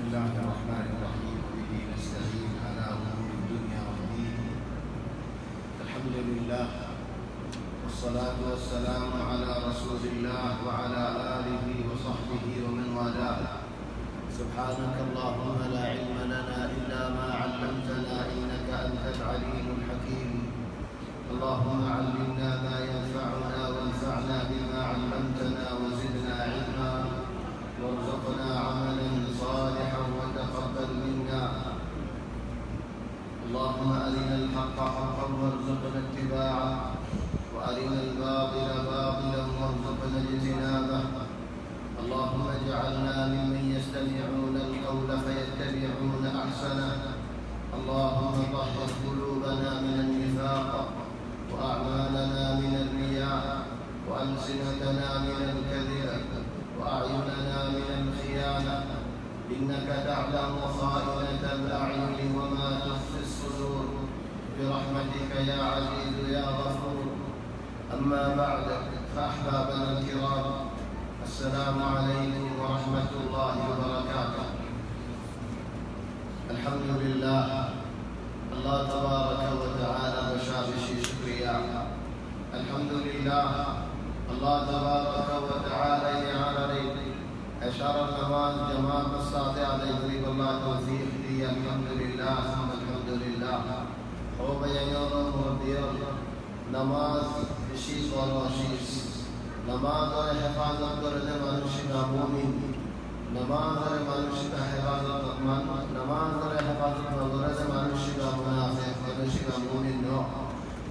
الله الرحمن الرحيم وبه نستعين على أمور الدنيا والدين. الحمد لله والصلاة والسلام على رسول الله وعلى آله وصحبه ومن والاه. سبحانك اللهم لا علم لنا إلا ما علمتنا إنك أنت العليم الحكيم. اللهم علمنا ما ينفعنا وانفعنا بما علمتنا وزدنا علما وارزقنا عملا صالحا وتقبل منا. اللهم أرنا الحق حقا وارزقنا اتباعه وأرنا الباطل باطلا وارزقنا اجتنابه. اللهم اجعلنا ممن يستمعون القول فيتبعون أحسنه. اللهم طهر قلوبنا من النفاق وأعمالنا من الرياء وألسنتنا من الكذب وأعيننا من الخيانة. إنك تعلم خائنة الأعين وما تخفي الصدور برحمتك يا عزيز يا غفور. أما بعد فأحبابنا الكرام، السلام عليكم ورحمة الله وبركاته. الحمد لله الله تبارك وتعالى بشابش شكريا. الحمد لله الله تبارك وتعالى يعلى أشار النماز جماعة الصلاة عليه قريب الله توفيق لي. الحمد لله ثم الحمد لله. هو بيانيون مربيون نماز بشيش ورشيش نماز اور حفاظت کرنے منشنا مومن نماز اور منشنا حفاظت نماز اور حفاظت کرنے منشنا منافق منشنا مومن نو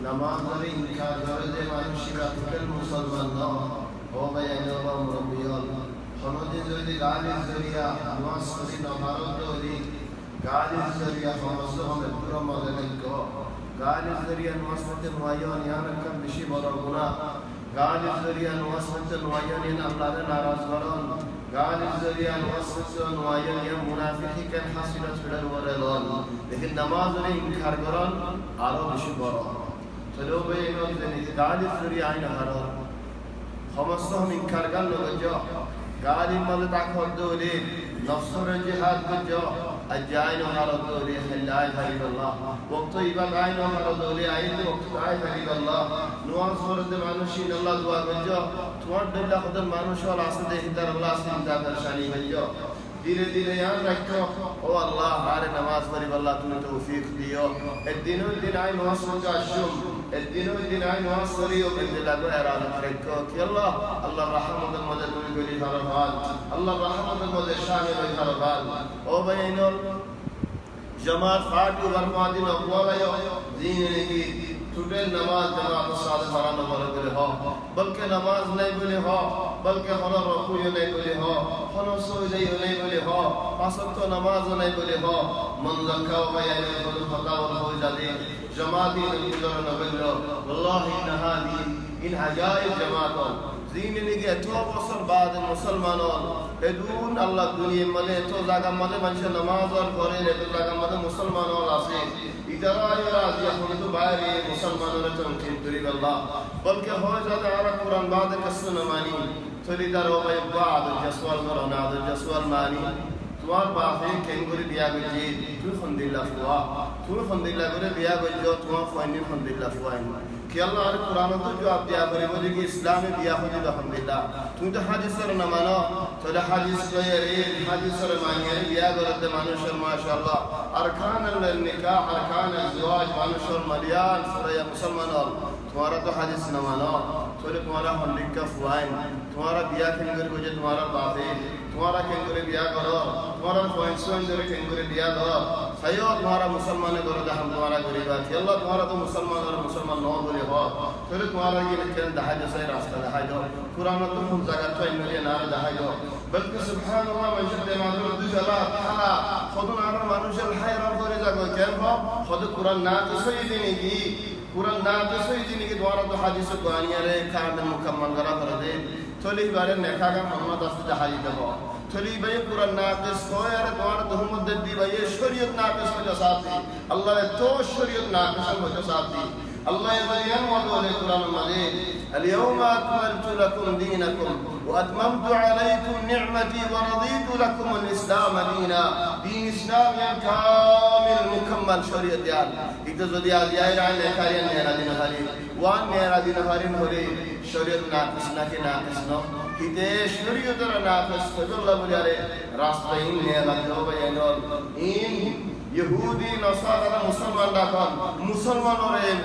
نماز اور انکار کرنے منشنا کل مسلمان نو. هو بيانيون مربيون خنودي زودي غالي زريا نواس خدي نمارو دولي غالي زريا فمسلهم الدرم مغلقو غالي زريا نواس مت نوايون يانكم بشي برغنا غالي زريا نواس مت نوايون ين الله ناراض کرون غالي زريا نواس مت نوايون ين منافقي كان حاصله فدر ورلون. لكن نماز रे इनकार करन आरो বেশি বড় চলো ভাই এনো জানি غالي زريا আইন হারো সমস্তম ইনকার গাল লগজো غالي مال تاخذ دولي نصر الجهاد بجو الجاين على دولي لا اله الا الله وقت يبقى عين على دولي عين وقت لا اله الا الله نواز فرد মানুষিন আল্লাহ দোয়া বজো তোমার দল্লা খোদার মানুষ আর আসতে হিদার আল্লাহ সিনতা দর্শানি বজো ধীরে ধীরে याद रखो ओ अल्लाह हमारे नमाज पढ़ी अल्लाह तूने तौफीक दियो ए दिनों दिन आई नमाज का शुम ए दिनों दिन आई नमाज पढ़ी ओ बिल्ला को इरादा रखो कि अल्लाह अल्लाह रहमत मदद तूने कोई फरमान अल्लाह रहमत मदद शामिल फरमान. ओ बहनों जमात फाटू बरमादिन अक़वायो दीन की टूटे नमाज जमात साथ फराना बोले हो बल्कि नमाज नहीं बोले हो बल्कि हनो रुकू नहीं बोले हो हनो सुजूद नहीं बोले हो पासक तो नमाज नहीं बोले हो मन रखाओ बयान खुद फतावा हो जाते जमाती नबीजर नबलो वल्लाहि नहादी इन अजाइब जमातों दीन के तो वसल बाद मुसलमानों एदून अल्लाह दुनिया मले तो जागा मले मंशा नमाज और करे रे तो जागा मले मुसलमानों आसे इधर आए राजी हम तो बाहर ये मुसलमानों ने तो उनकी दुरी अल्लाह बल्कि हो जाता है कुरान बाद कसम न मानी थोड़ी दर हो गए बाद जसवाल मरना दर जसवाल मानी तुम्हार बाप है केंगुरी दिया गुजी तू फंदिल्ला फुआ तू फंदिल्ला करे दिया गुजो तुम्हार फाइनल फंदिल्ला फुआ कि अल्लाह ने कुरान तो जो आप दिया करे बोले कि इस्लाम में दिया हो तो अल्हम्दुलिल्लाह तू तो हदीस सर न मानो तो हदीस को ये हदीस सर मानिए दिया करे मानुष माशाअल्लाह अरकान अल निकाह अरकान अज़वाज मानुष मलियान सर या मुसलमान तुम्हारा तो हदीस न मानो तो तुम्हारा हल्ली का फुआइन तुम्हारा दिया केंगुरी को जो तुम्हारा बाप है तुम्हारा केंगुरी दिया करो तुम्हारा फॉइंसों जो केंगुरी दिया करो सयो तुम्हारा मुसलमान करो हम तुम्हारा गरीबा कि अल्लाह तुम्हारा तो मुसलमान और मुसलमान नौ बोले हो फिर तुम्हारा ये लेकिन दहाई जो सही रास्ता दहाई दो कुरान में तुम जगह तो इन लिए नारा दहाई दो बल्कि सुभान अल्लाह वजद मानो दुजला थाला खुद नारा मानुषल हाय रब करे जागो क्या हो खुद कुरान ना तो सही देने की कुरान ना तो सही देने की द्वारा तो हदीस को आनिया रे काम मुकम्मल करा कर दे चली बारे नेका का मोहम्मद अस दहाई दो चली भाई कुरान नाक़िस हो यार द्वारा तो हम दी भाई शरीयत नाक़िस हो जो साथी अल्लाह तो शरीयत नाक़िस हो जो साथी अल्लाह ये बयान वाले कुरान मजीद اليوم أكملت لكم دينكم وأتممت عليكم نعمتي ورضيت لكم الإسلام دينا دين إسلام كامل مكمل شريعة ديال إذا زودي أزياء عن لكارين نيرا دين هاري وان نيرا دين هارين هوري شريعة ناقص ناكي ناقص نو إذا شريعة در ناقص فجر الله بجاري راستين نيرا دوبا ينول إن يهودي نصارى مسلمان داكم مسلمان ورين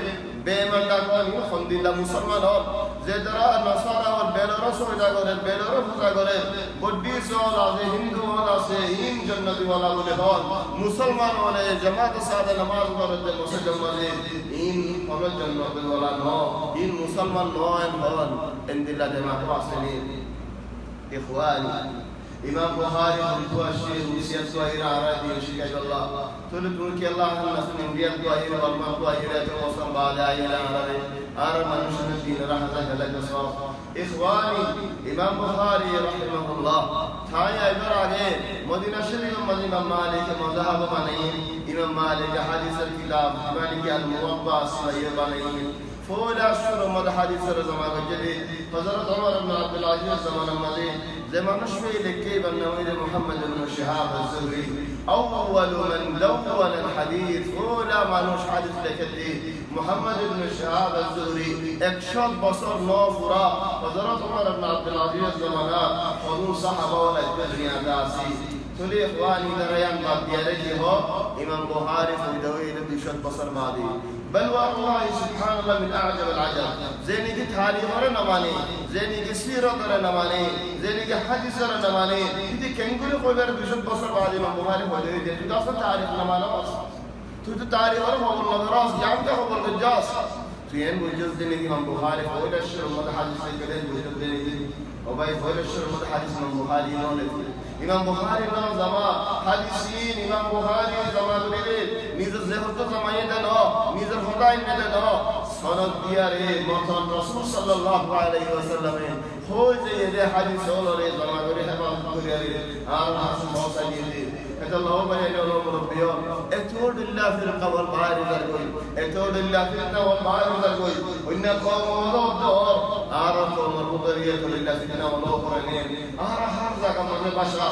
বেঈমান ডাকো আলহামদুলিল্লাহ মুসলমান হল যে যারা নাসারা আর বেলারুস পূজা করে বেলারুস পূজা করে বুদ্ধিস্ট হল আছে হিন্দু হল আছে ইন জান্নাতি ওয়ালা বলে হল মুসলমান হলে জামাত সাথে নামাজ পড়তে মুসলমান ইন হল জান্নাতি ওয়ালা ন ইন মুসলমান নয় হল ইনদিল্লাহ জামাত আসেনি ইখওয়ানি ইমাম বুখারী মুতওয়াশশির উসিয়াত সাহিরা আরাদি শিকায় আল্লাহ তুলে তুলকি আল্লাহ নাসুন ইন্ডিয়ান সাহিরা ওয়াল মাতওয়াহিরা তো ওসম বাদা ইলা আরাদি আর মানুষের দিন রাহতা হেলাকে সব ইখওয়ানি ইমাম বুখারী রাহিমাহুল্লাহ থাই আইবার আগে মদিনা শরীফ ইমাম মালিক মাযহাব বানাই ইমাম মালিক হাদিসের কিতাব মালিক আল মুওয়াত্তা সহিহ বানাই فولا شر مد حديث زمان جديد حضرت عمر بن عبد العزيز زمان مدين زمان شوي لكي بن محمد بن شهاب الزهري أول من دون الحديث فولا مانوش حديث لكتي محمد بن شهاب الزهري اكشف بصر نوفرا حضرت عمر بن عبد العزيز زمان حضور صحابة ولا الدنيا داسي تولي إخواني دريان باب ديالك هو إمام بخاري فيدوي لبيشت بصر ماضي بل والله سبحان الله من أعجب العجب زيني دي تاريخ ولا نماني زيني دي سيرة ولا نماني زيني دي حديث ولا نماني دي كنقول خبر بيشت بصر ماضي إمام بخاري فيدوي دي تدافع تاريخ نمانا بس تو تاريخ ولا هو النظراس يعمل ده هو الرجاس فين وجز دي إمام بخاري فويل الشر مد حديث كده وجد دي وباي فويل الشر مد حديث إمام بخاري نولد ইমাম বুখারী নাম জামা হাদিসিন ইমাম বুখারী জামা করে নিজের জেহত জামায়ে দেন নিজের খোদাই মেলে দেন সনদ দিয়ারে মতন রাসূল সাল্লাল্লাহু আলাইহি ওয়াসাল্লামে হই যে এই হাদিস হলরে জামা করে হেফাজত করে আর হাসান হোসেন দিয়ে এটা লও ভাই এটা লও মুরব্বিও এতুল্লাহ ফিল কওয়াল বারিদার কই এতুল্লাহ ফিল কওয়াল বারিদার কই অন্য কওম দর আর কওম মুদরিয়া তুল্লাহ ফিল কওয়াল করে আর হার জায়গা মানে ভাষা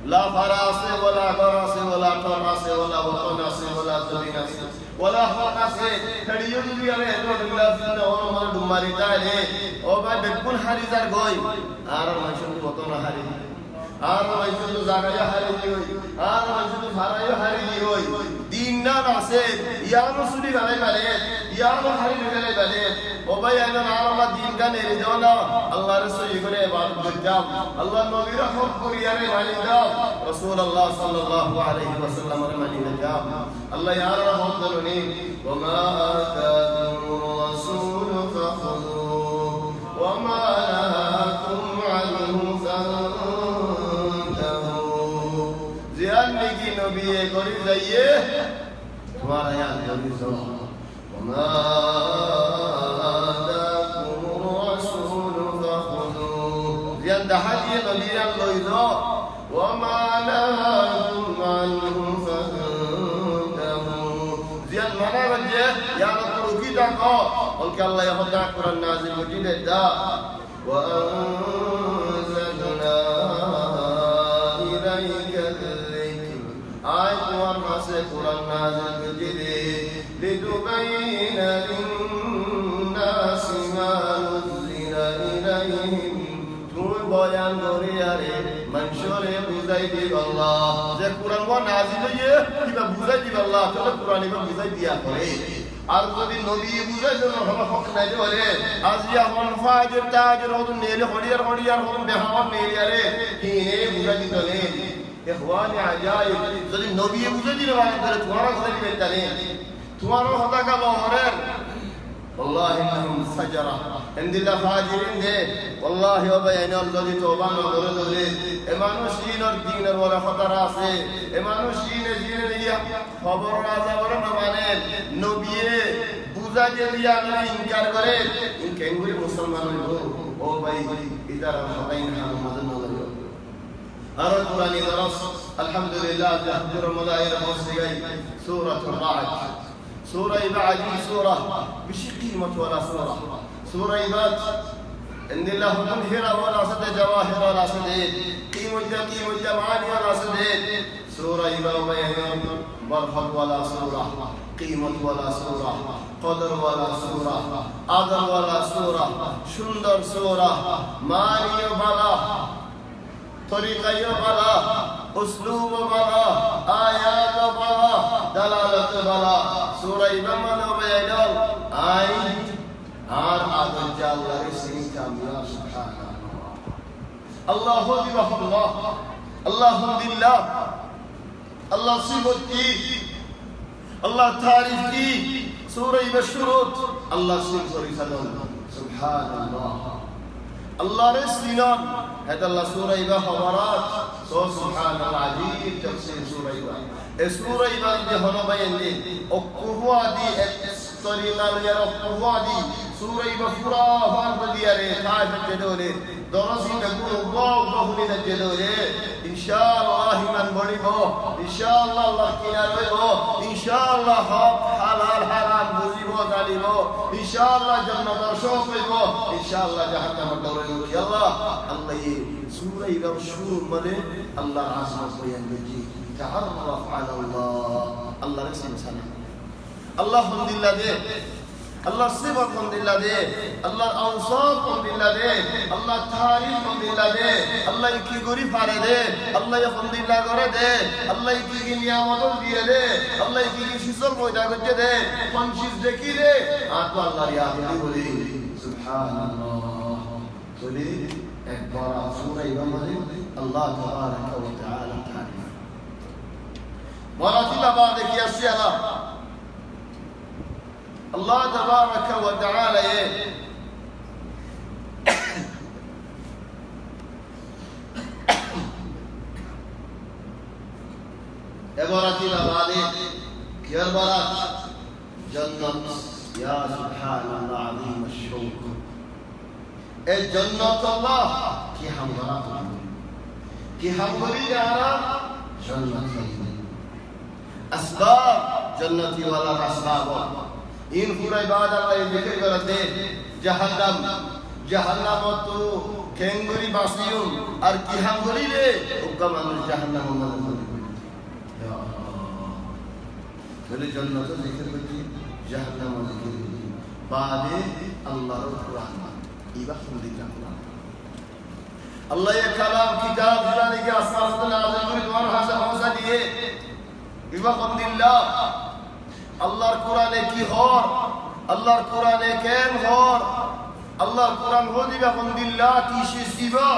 لا فراس ولا غراس ولا طراس ولا وطناس ولا زبيناس ولا حقاس تڑیو دیارے تو اللہ فین اور مر دماری تاے او با بكون حریزار گوئی আর মানুষের মতন হারি আর মানুষের জায়গায় হারি হই আর মানুষের ভাড়ায় হারি হই দিন না আছে ইয়া রসুলি গালে গালে ইয়া হারি গালে গালে ও ভাই এখন আর আমরা দিন গানে রে দাও না আল্লাহ রাসূল করে ইবাদত করতাম আল্লাহ নবীর হক করিয়ারে মানি দাও রাসূলুল্লাহ সাল্লাল্লাহু আলাইহি ওয়াসাল্লামের মানি দাও আল্লাহ ইয়ার হক করুনি ওয়া মা আতাকুমুর রাসূল ফাখুযুহু ওয়া মা নাহাকুম আনহু ফান্তাহু জিয়ান নেকি নবী করি যাইয়ে তোমার আয়াত নবী সাল্লাল্লাহু ওয়া মা دحدي نبيا لويزو وما نهاكم عنه فانتهوا زين منا رجع يا رسول داكو قلك الله يهدى القرآن نازل مجيد دا وأنزلنا إليك الذكر آية ورمس القرآن نازل مجيد لتبين للناس ما نزل إليهم বয়ান করিয়ারে মানুষরে বুঝাই দিব আল্লাহ যে কুরআন ওয়া নাজিল হইয়ে কিবা বুঝাই দিব আল্লাহ তাহলে কুরআন ইবা বুঝাই দিয়া করে আর যদি নবী বুঝাই দেন হলো হক নাই বলে আজ ইয়ামন ফাজির তাজির ওদন নেলে হড়িয়ার হড়িয়ার হন বেহাওয়ার নেলিয়ারে কিনে বুঝাই দিত নে ইখওয়ানি আজাইব যদি নবী বুঝাই দিলে মানে করে তোমার বুঝাই দিবে তানে তোমার হতা কা বহরের والله انهم فجرا عند الله فاجرين ده والله وبين الذي توبان وغرضه এমানুষিন আর দিনের ওরা খতর আছে এমানুষিন জিনে দিয়া খবর রাজা বড় না মানে নবী বুঝা যে দিয়া না ইনকার করে ইন কেঙ্গুরি মুসলমান হইব ও ভাই ইদারা হতাইন হামদন আল্লাহ আর কুরআনি দরস আলহামদুলিল্লাহ তাহজুর মাদাইর মুসলিগাই সূরাতুর রা'দ سورة بعد سورة بشي قيمة ولا سورة সূরা ইবাদ ইন্দিল্লাহ হুকুম হিরা ওয়াল আসদে জাওয়াহির ওয়াল আসদে কি মুদ্দা মানি ওয়াল আসদে সূরা ইবাদ বায়ান বরকত ওয়ালা সূরা কিমত ওয়ালা সূরা কদর ওয়ালা সূরা আদর ওয়ালা সূরা সুন্দর সূরা মানিও বালা তরিকায়ও বালা উসলুব বালা আয়াত বালা দালালত বালা সূরা ইবাদ মানে বায়ান আইন আর আদর যা আল্লাহর সিনিতে আমরা সুবহানাল্লাহ আল্লাহু বিহামদিহি আলহামদুলিল্লাহ আল্লাহ সিফত কি আল্লাহ তারিফ কি সূরা ইবাশুরুত আল্লাহ সিফত সাদন সুবহানাল্লাহ আল্লাহর সিনান هذا الله سورة إبا خبرات سبحان العظيم تفسير سورة إبا سورة إبا دي هنا بيان دي أقوى دي طريقة لير أقوى دي سورة إبا فرا فرد دي أري خائف الجدولي درسي نقول الله لنا الجدولي إن شاء الله من بريبو إن شاء الله الله كنار بيبو إن شاء الله حلال حرام بزيبو تعليبو إن شاء الله جنة درشوق بيبو إن شاء الله جهنم الدوري يلا الله سورة إبا شروع ملي الله عزم بيان بجي تعرف على الله الله رسم سنة الله الحمد لله دي الله صفات الحمد لله دي الله أوصاف الحمد لله دي الله تعريف الحمد لله دي الله يكي غري فاري دي الله الحمد لله غري دي الله يكي نعمت دي دي الله يكي شسر مويدا گجه دي پنچیز دکی دي آتو الله رياض دي بولي سبحان الله بولي একবার সূরা ইবাদে আল্লাহ তাবারক ওয়া তাআলা তারিফ মারাতিলা বাদে কি আসছে আল্লাহ তাবারক ওয়া তাআলা এবারাতিলা বাদে কি বারাত জান্নাত ইয়া সুবহানাল্লাহ আযীম আশ-শাওক এই জান্নাত আল্লাহ কি হামদা কি হামদলি যারা জান্নাত আসবাব জান্নাতি ওয়ালা আসবাব ইন পুরাই বাদ আল্লাহ জিকির করতে জাহান্নাম তো কেঙ্গুরি বাসিও আর কি হামদলি রে ওকা মানুষ জাহান্নাম মানে ইয়া আল্লাহ বলে জান্নাত জিকির করতে জাহান্নাম জিকির করতে বাদে আল্লাহর কুরআন ইবা হামদুলিল্লাহ কুরআন আল্লাহ ये कलाम किताब जुलाने के आसमान से नाज़िल हुई और हौसला दिए इबा हामदुलिल्लाह আল্লাহর কোরআনে কি হর আল্লাহর কোরআনে কেন হর আল্লাহর কোরআন হো দিবা হামদুলিল্লাহ কি শিবা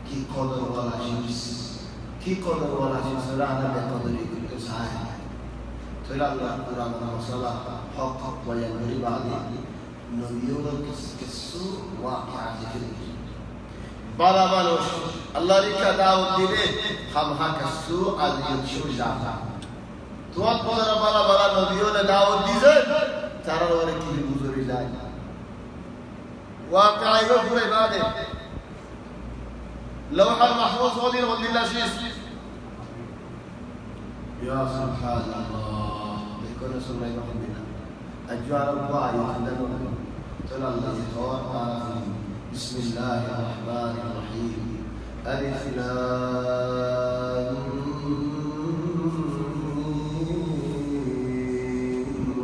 কি কদর ওয়ালা শিস কি কদর ওয়ালা শিস রানা বে কদরি কুল সাই তোরা আল্লাহর কোরআন মশলা হক ওয়ালা রিবাদি নবীর কিছু ওয়াকিআ জিকির বালা মানুষ আল্লাহর ইচ্ছা দাওয়াত দিলে হামহা কিছু আজিয়ত সুজাতা তোমার পরে বালা বালা নবীরে দাওয়াত দিছে তারা ওরে কি বুঝরি যায় ওয়াকিআ পুরো ইবাদে লওহা মাহফুজ ওদিন ওদিল্লাহ শিস ইয়া সুবহানাল্লাহ দেখুন সুন্নাহ আলহামদুলিল্লাহ أجوار الله يخدمون ترى الذي خلق بسم الله الرحمن الرحيم ألف لام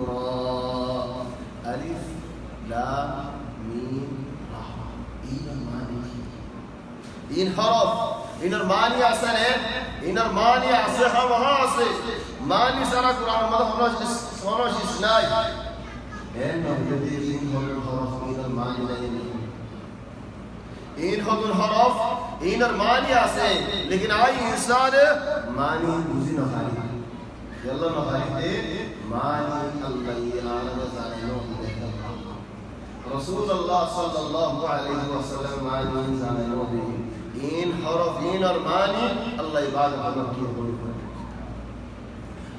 را ألف لام ميم را إن المعنى إن حرف إن المعنى أصله إن المعنى أصله وها أصله معنى سارا قرآن ماذا هناش إسناي إن الذي هو الحرف إن المعنى إن هو الحرف إن المعنى أصله لكن أي إنسان معنى بوزي نخالي يلا نخالي معنى الله يعلم زانه رسول الله صلى الله عليه وسلم معنى زانه إن حرف إن المعنى الله يبارك فيك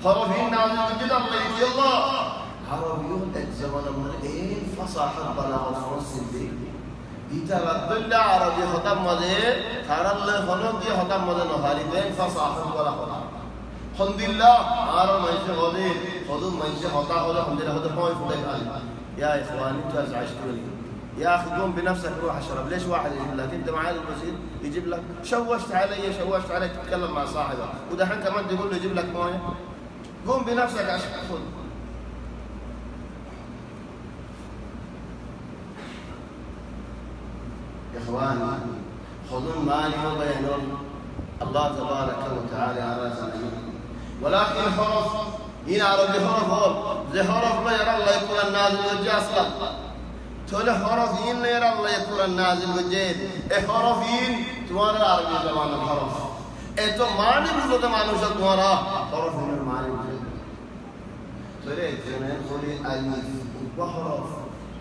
حرفين نازل جدا الله يلا عربيون الزمان من إيه فصاحة بلاغة فرنسي دي يتردد عربي ختم مده ترى الله خلق دي ختم مده نهاري بين فصاحة بلاغة الحمد لله عرب ماشي هذه خدوم ماشي هذا الحمد لله هذا ما يفوت عليه يا إخواني أنتوا أزعجتوني. يا أخي قوم بنفسك روح اشرب. ليش واحد يجيب لك؟ أنت معالي الوزير يجيب لك. شوشت عليك تتكلم مع صاحبه ودحين كمان تقول له يجيب لك مويه. قوم بنفسك عشان خذ. يا إخواني خذون مالي وبينهم الله تبارك وتعالى أرزقنا. ولكن حرف هنا عربي حرف هول زي حرف لا يرى الله يكون النازل وجه أصلا. تقول حرفين لا يرى الله يكون النازل وجه. حرفين تمارا عربي زمان الحرف. تو معنی بزرگ مانوشا تمارا حرف من المعنی بزرگ. ترى جنين خلي ألف وحرف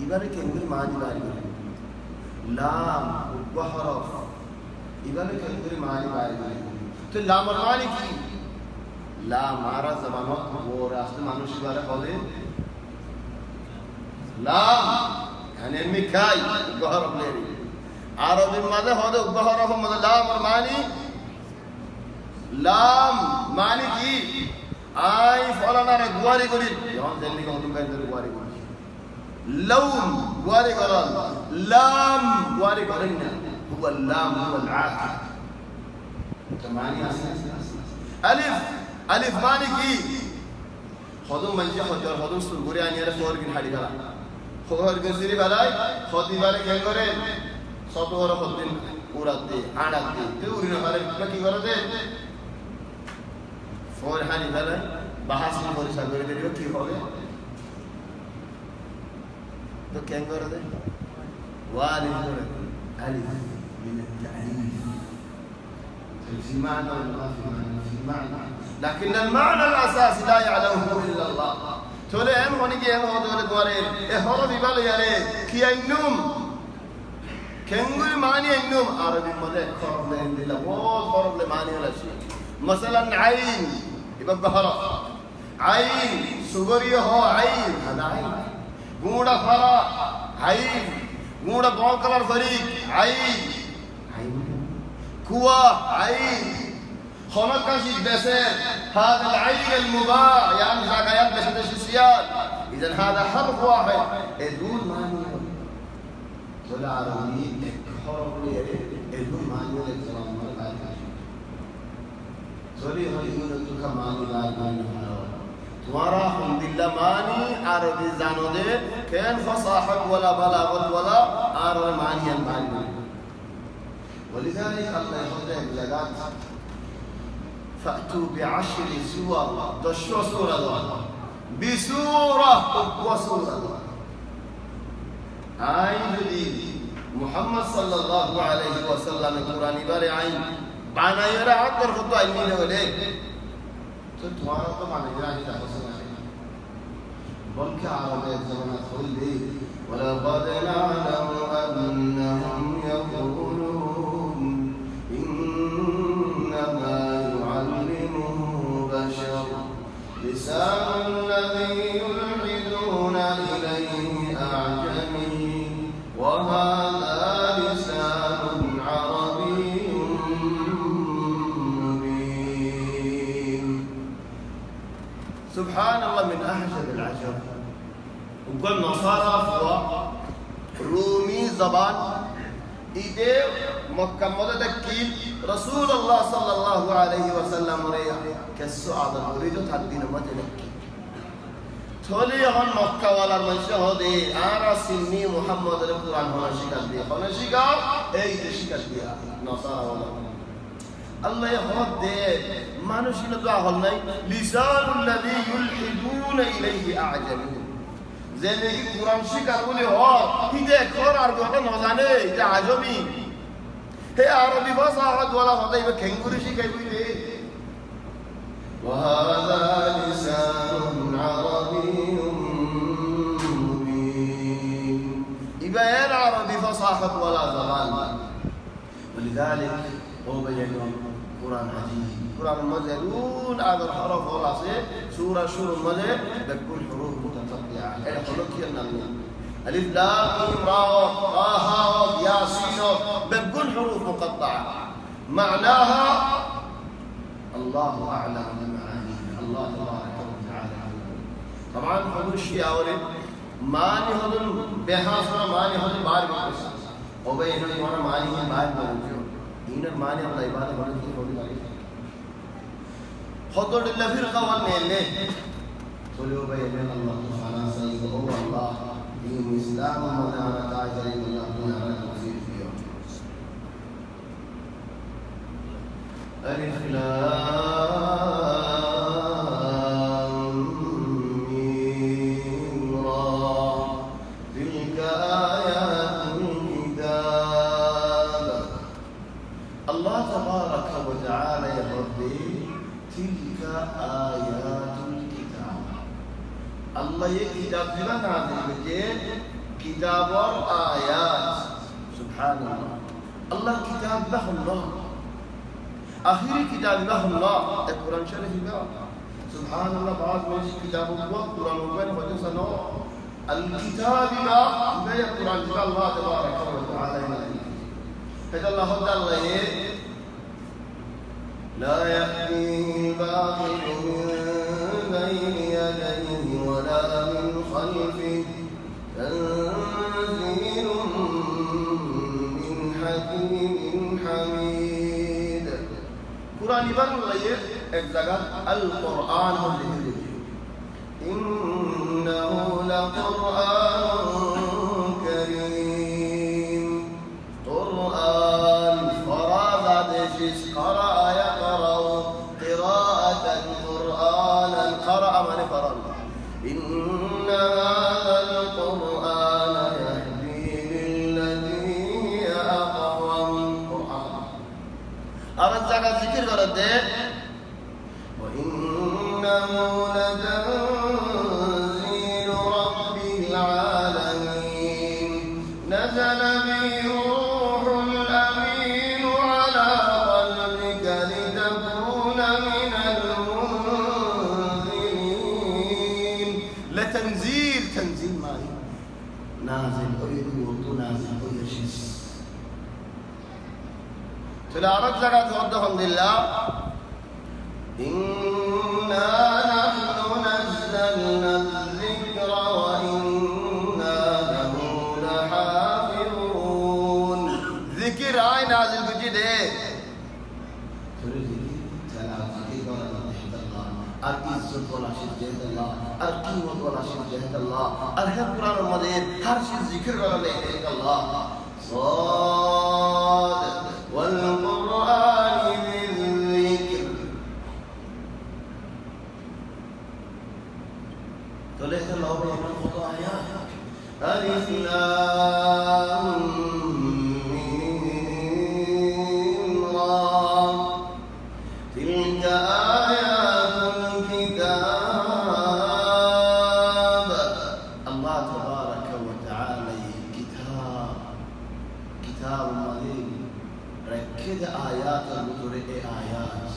إبارة كنقول معنی باري. لام وحرف إبارة كنقول معنی باري. تو لام المعنی کی؟ لام مارا زمانات و راست مانوشی باره خاله. لام يعني مكاي وحرف ليري. عربي ماذا هذا وحرف ماذا لام المعنی؟ لام معنی کی؟ آي فلانا رغواري قولين يوم ذلك هم كان رغواري قولين لوم غواري قولين لام غواري قولين هو اللام هو العاقل تماني ألف معنی کی خودم منجي خودیار خودم سرگوری آنیاره خورگین حالی کرا خورگین سری بلای خودی باره کن کرے ساتو ورا خودین اورات دی آنات دی تو اورینو باره بکی کرده فور حالی بله بحث می‌کنی سرگوری داری و کی خوابه تو کن کرده والی کرده ألف من التعريف في معنى ولا في معنى لكن المعنى الأساسي لا يعلمه إلا الله تولي هم هوني كي هم هو دولة دوارين إحرف يبالي يالي كي النوم كنقول معنى النوم عربي مدى خرب لهم لله ووض خرب لمعنى ولا شيء مثلا عين يبقى بحرف عين سغري هو عين هذا عين غودا فرا عين غودا بوكلر فريق عين كوا عين خمكش الدسر هذا العين المباع يعني زكايات بشدش السياد إذا هذا حرف واحد يدون معنى ولا عربي حرف ليه يدون معنى ولا كلام ولا سوري هو يقول لك معنى لا معنى تمہارا حمد لله معنی عربي زانو دے كان فصاحة ولا بلاغة ولا عربي معنى المعنى ولذلك الله يحضر بلغات فأتوا بعشر سور دشوا سورة دوا بسورة وسورة دوا عين دي محمد صلى الله عليه وسلم القرآن باري عين بانا يرى عطر خطوة علمين وليه تتوارى طبعا يرى عين تحصل بلك عربية زمانات قل لي ولقد نعلم أنهم يقولون إنما يعلمه بشر لسان الذي يلحدون إليه أعجمي وهذا لسان عربي مبين سبحان الله من أعجب العجب وقال نصارى فوا رومي زبان إيدي مكملة دكيل رسول الله صلى الله عليه وسلم ريا كالسعادة أريد تحدين ما تنكي تولي هون مكة ولا المنشهدي أنا سني محمد القرآن هنا شكل بيه هنا شكل أي شكل بيه نصارى ولا الله يهود ده ما نشيل دعاء هنا لسان الذي يلحدون إليه أعجمي زندگی قرآن شکر بولی ها هیده کار عربی نازنه هیده عجبی هی عربی باز آقاد ولا خدای به کنگوری شکر بولی وهذا لسان عربي مبين يبين عربي فصاحة ولا زمان ولذلك هو بينهم قرآن عجيب قرآن مزلون على الحرف والعصير سورة شور المزل بكل حروف متقطعة الحروف كلنا ألف لام ميم را طه ياسين بكل حروف مقطعة معناها الله أعلم بمعانيها الله تبارك وتعالى طبعا حدود الشيء أولين ماني هذن بحاصل ماني هذن بار بس أو بين هذن وانا ماني هذن بار موجود إن الماني الله إبادة بنا كذي هذي لاري خطور الله في القوان نيله سلوا بين الله سبحانه سيد الله دين الإسلام من أنا تاجر الله من أنا توفيق فيه ألف لام ميم را تلك آيات الكتاب الله تبارك وتعالى يقول تلك آيات الكتاب الله يكتب لنا هذه كتاب آيات سبحان الله الله كتاب له الله آخر كتاب له الله القرآن شريف الله سبحان الله بعض من كتاب الله قرآن وبين وجسنا الكتاب لا القرآن الله تبارك وتعالى هذا الله تعالى لا يأتيه الباطل من بين يديه ولا من خلفه تنزيل من حكيم حميد قرآن بر الله اجزاء القرآن إنه لقرآن كريم قرآن فراد جس قرأ يقرأ قراءة قرآنا قرأ من قرأ إن هذا القرآن يهدي للذي هي أقوم قرآن أرجع ذكر ورده وإنه لتنزيل رب العالمين نزل به روح الأمين على قلبك لتكون من المنذرين لتنزيل تنزيل ماي نازل أريد وضو نازل ويشيس تلاوة زكاة وضحهم لله إنا نحن نزلنا الذكر وإنا له لحافظون ذكر آي نازل بجده العزة ولا شيء جهد الله القوة ولا شيء جهد الله الحق قرآن المدين هر شيء ذكر ولا جهد الله صاد والقرآن بالذكر تلك الله بين الخطايا ألف لام ميم را تلك آيات الكتاب الله تبارك وتعالى كتاب مدين ركد آيات المدرئ آيات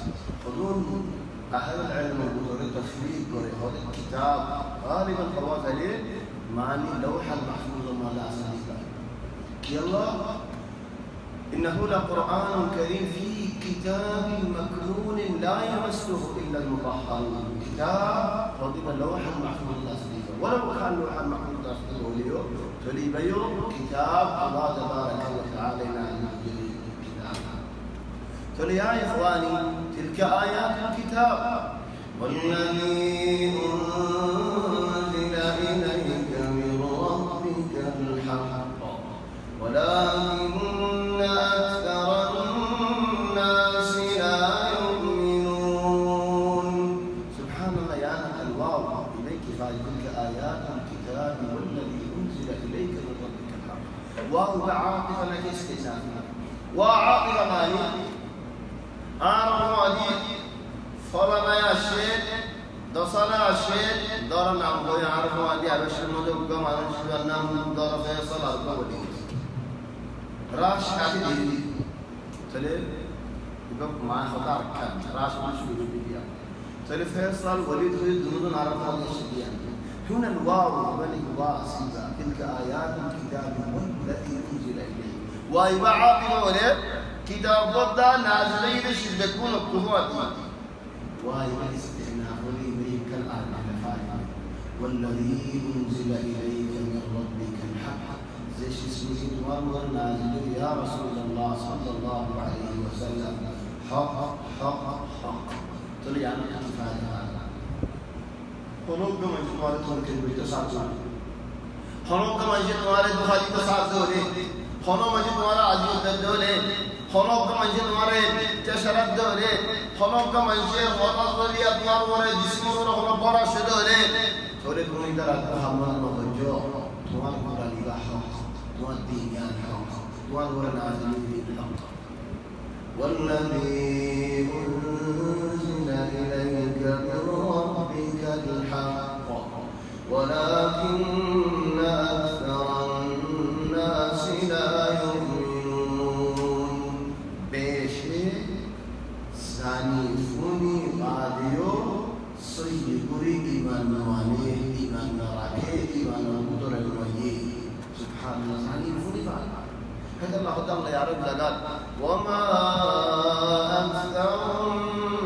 خذون أهل العلم المدرئ تفريق هذا الكتاب غالبا فواز عليه معني لوح المحفوظ ما لا أساس يلا إنه لقرآن كريم في كتاب مكنون لا يمسه إلا المطهرون كتاب قدم اللوح المحفوظ لا أساس ولو كان لوح المحفوظ لا أساس فليبيو كتاب الله تبارك وتعالى كتاب فليا إخواني تلك آيات الكتاب والذي أنزل إليك من ربك الحق ولكن أكثر الناس لا يؤمنون سبحان الله يا الله إليك فاتلك آيات الكتاب والذي أنزل إليك من ربك الحق وهو عاقبة لك استئناف وعاقبة مالي أنا مالي فلما يشهد دصنا الشهد دار نعم هو يعرف وادي على الشمال وقام على الشمال نعم دار فيصل القول راش كاتي تلي يبقى ما خطر كان راش ما شو بيجي تلي فيصل وليد دون عرف وادي الشديان هنا الواو بني واسيبا تلك آيات الكتاب والذي أنزل إليه ويبقى عاقبة ولد كتاب ضد نازل إليه شدكون القوات ويبقى استئناف ولي كالآن على فاعل والذي أنزل إليك زيش اسمه مرمر نازل يا رسول الله صلى الله عليه وسلم حق حق حق طلع عن الاتفاق هذا هنوك من جمالة ممكن بيتساعدون هنوك من جمالة بخالي تساعدون هنوك من جمالة عزيز الدولة هنوك من جمالة تشرف دولة هنوك من شيء ونظري أدوار ورا جسم ورا برا شدولة تولد من إدارة محمد الموجود توان ورا لباحه توان دينيان حق توان ورا نازل دين الحق والذي أنزل إليك من ربك الحق ولكن أكثر الناس لا يؤمنون بشي سانيفوني بعديو سيقري إيمان نواني إيمان نراكي إيمان نقدر المويي سبحان الله سانيفوني بعد هذا الله قدام لا يعرف لقال وما أكثر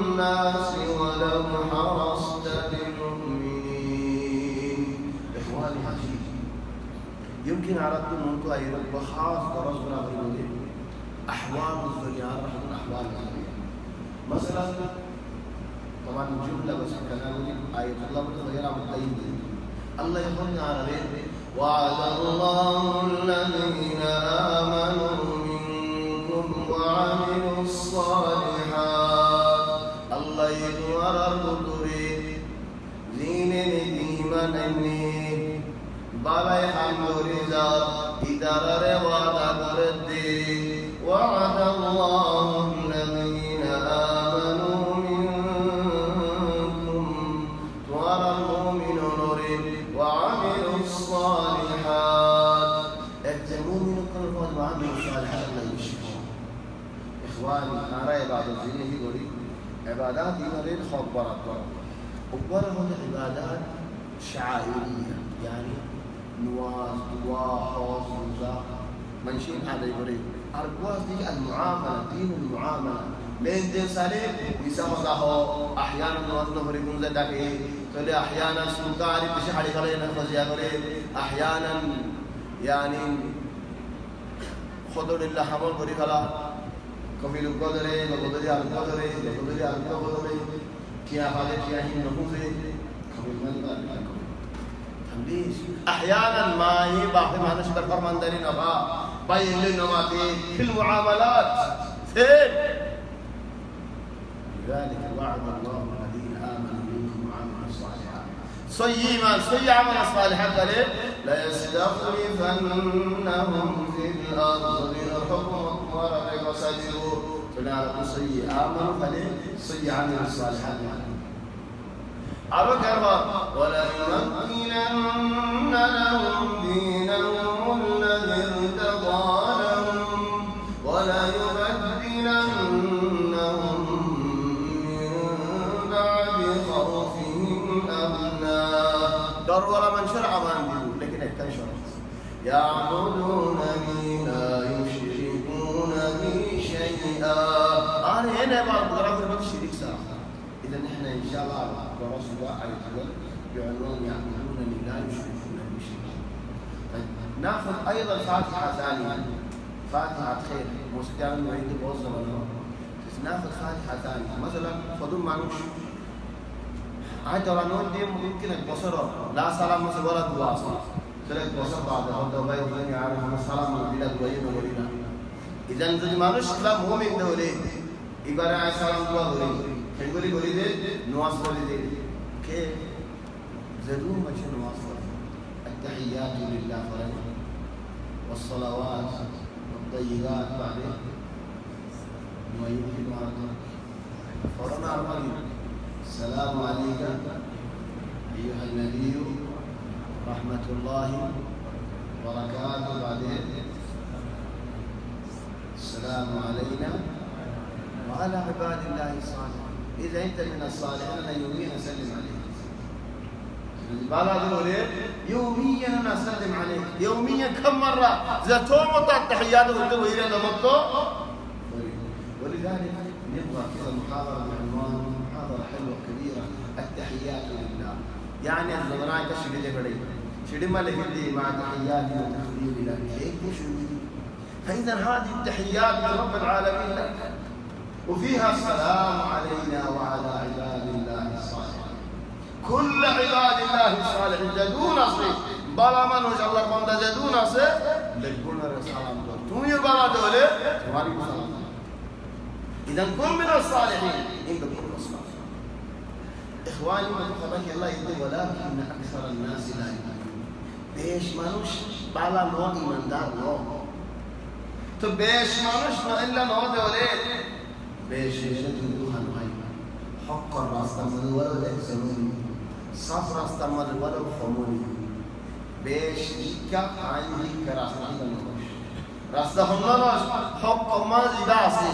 الناس ولو حرصت بمؤمنين إخواني عجيب يمكن أردت أن تغير وخاص ورسولنا بالمدين أحوال الدنيا رحمة أحوال الدنيا مثلا طبعا جملة بس كلامي آية الله متغيرة متغيرة الله يقول على غيره وعد الله الذين آمنوا منكم وعملوا الصالحات الله يدور القدري زين نديما أني بابا الحمد لله إدارة وعد قردي وعد الله الذين آمنوا منكم وعلى المؤمنون وعملوا الصالحات المؤمن كل وعملوا الصالحات لا يشركون إخواني أنا بعض الدين يقولي عبادات يمرين خبرت وبره عبادات شعائرية يعني نواز دواء حوض وزاق منشين هذا يقولي أرجواز دي المعاملة دين المعاملة لين دين سالم يسمى أحيانا نواز نهر يكون زدك تقول أحيانا سلطاني بشحري خلينا نفزي أحيانا يعني خذوا لله حمل بري خلا كفيل القدرة وقدرة على القدرة وقدرة على القدرة كيا هذا كيا هي نفوسه كفيل من ذلك ليش أحيانا ما هي باقي ما نشكر فرمان داري نبا باين لنا ما في المعاملات فين لذلك وعد الله الذين آمنوا منكم وعملوا الصالحات صي عمل الصالحات قال لا يستخلفنهم في الأرض الحكم وربك وسجدوا فنعلم صي آمنوا فليه صي عمل الصالحات أركب ولا يمكنن لهم دينهم الذي ارتضى لهم ولا يبدلنهم من بعد خوفهم أمنا دار ولا من شرع ما عنده لكن التنشر يعبدونني لا يشركون بي شيئا أنا هنا بعض ضرب الشريك ساعة إذا نحن إن شاء الله ورسول الله عليه وسلم يعلنون يعبدونني لا يشركون بي شيئا ناخذ أيضا فاتحة ثانية فاتحة خير مستعار نريد بوظف ناخذ فاتحة ثانية مثلا فضل معنوش عاد رانون دي ممكن البصر لا سلام مثل ولا دعاء سلك بصر بعد هذا باي وين يعرف السلام بلا دعاء ولا إذا نزل معنوش لا مؤمن دولي إبارة سلام دعاء هنقولي قولي ده نواز قولي ده كيف زدوا ما شنو نواز قولي التحيات لله فرج والصلوات والطيبات بعدين ويمكن مرة فرنا الرجل السلام عليك أيها النبي رحمة الله وبركاته بعدين السلام علينا وعلى عباد الله الصالحين إذا أنت من الصالحين يوميا أسلم عليك يوميا أنا أسلم عليك يوميا كم مرة زتوم التحيات والدعوة إلى نمطه ولذلك نبغى كذا محاضرة بعنوان محاضرة حلوة كبيرة التحيات لله يعني الزمراء كشف لي بدي شرم لك مع تحيات وتخليل لك هيك فإذا هذه التحيات من رب العالمين لك، وفيها السلام علينا وعلى عباد الله الصالحين. كل عباد الله الصالحين جدون أصلي بلا من وجه الله بندہ جدون أصلي لقنا السلام تم يبلا دولة تمہاری سلام. إذا كن من الصالحين إن بكون الصالحين. إخواني من خبرك الله يقول ولكن أكثر الناس لا يؤمنون. بيش مانوش بالا نوع إيماندار نوع. تو بيش مانوش ما إلا نوع دولة. بيش يجدون هاي حق الراس تمر ولا يكسرون صف راس تمر ولا خموني بيش إيكا عندي كراس تمر راس تهم ناش حق ما زيداسي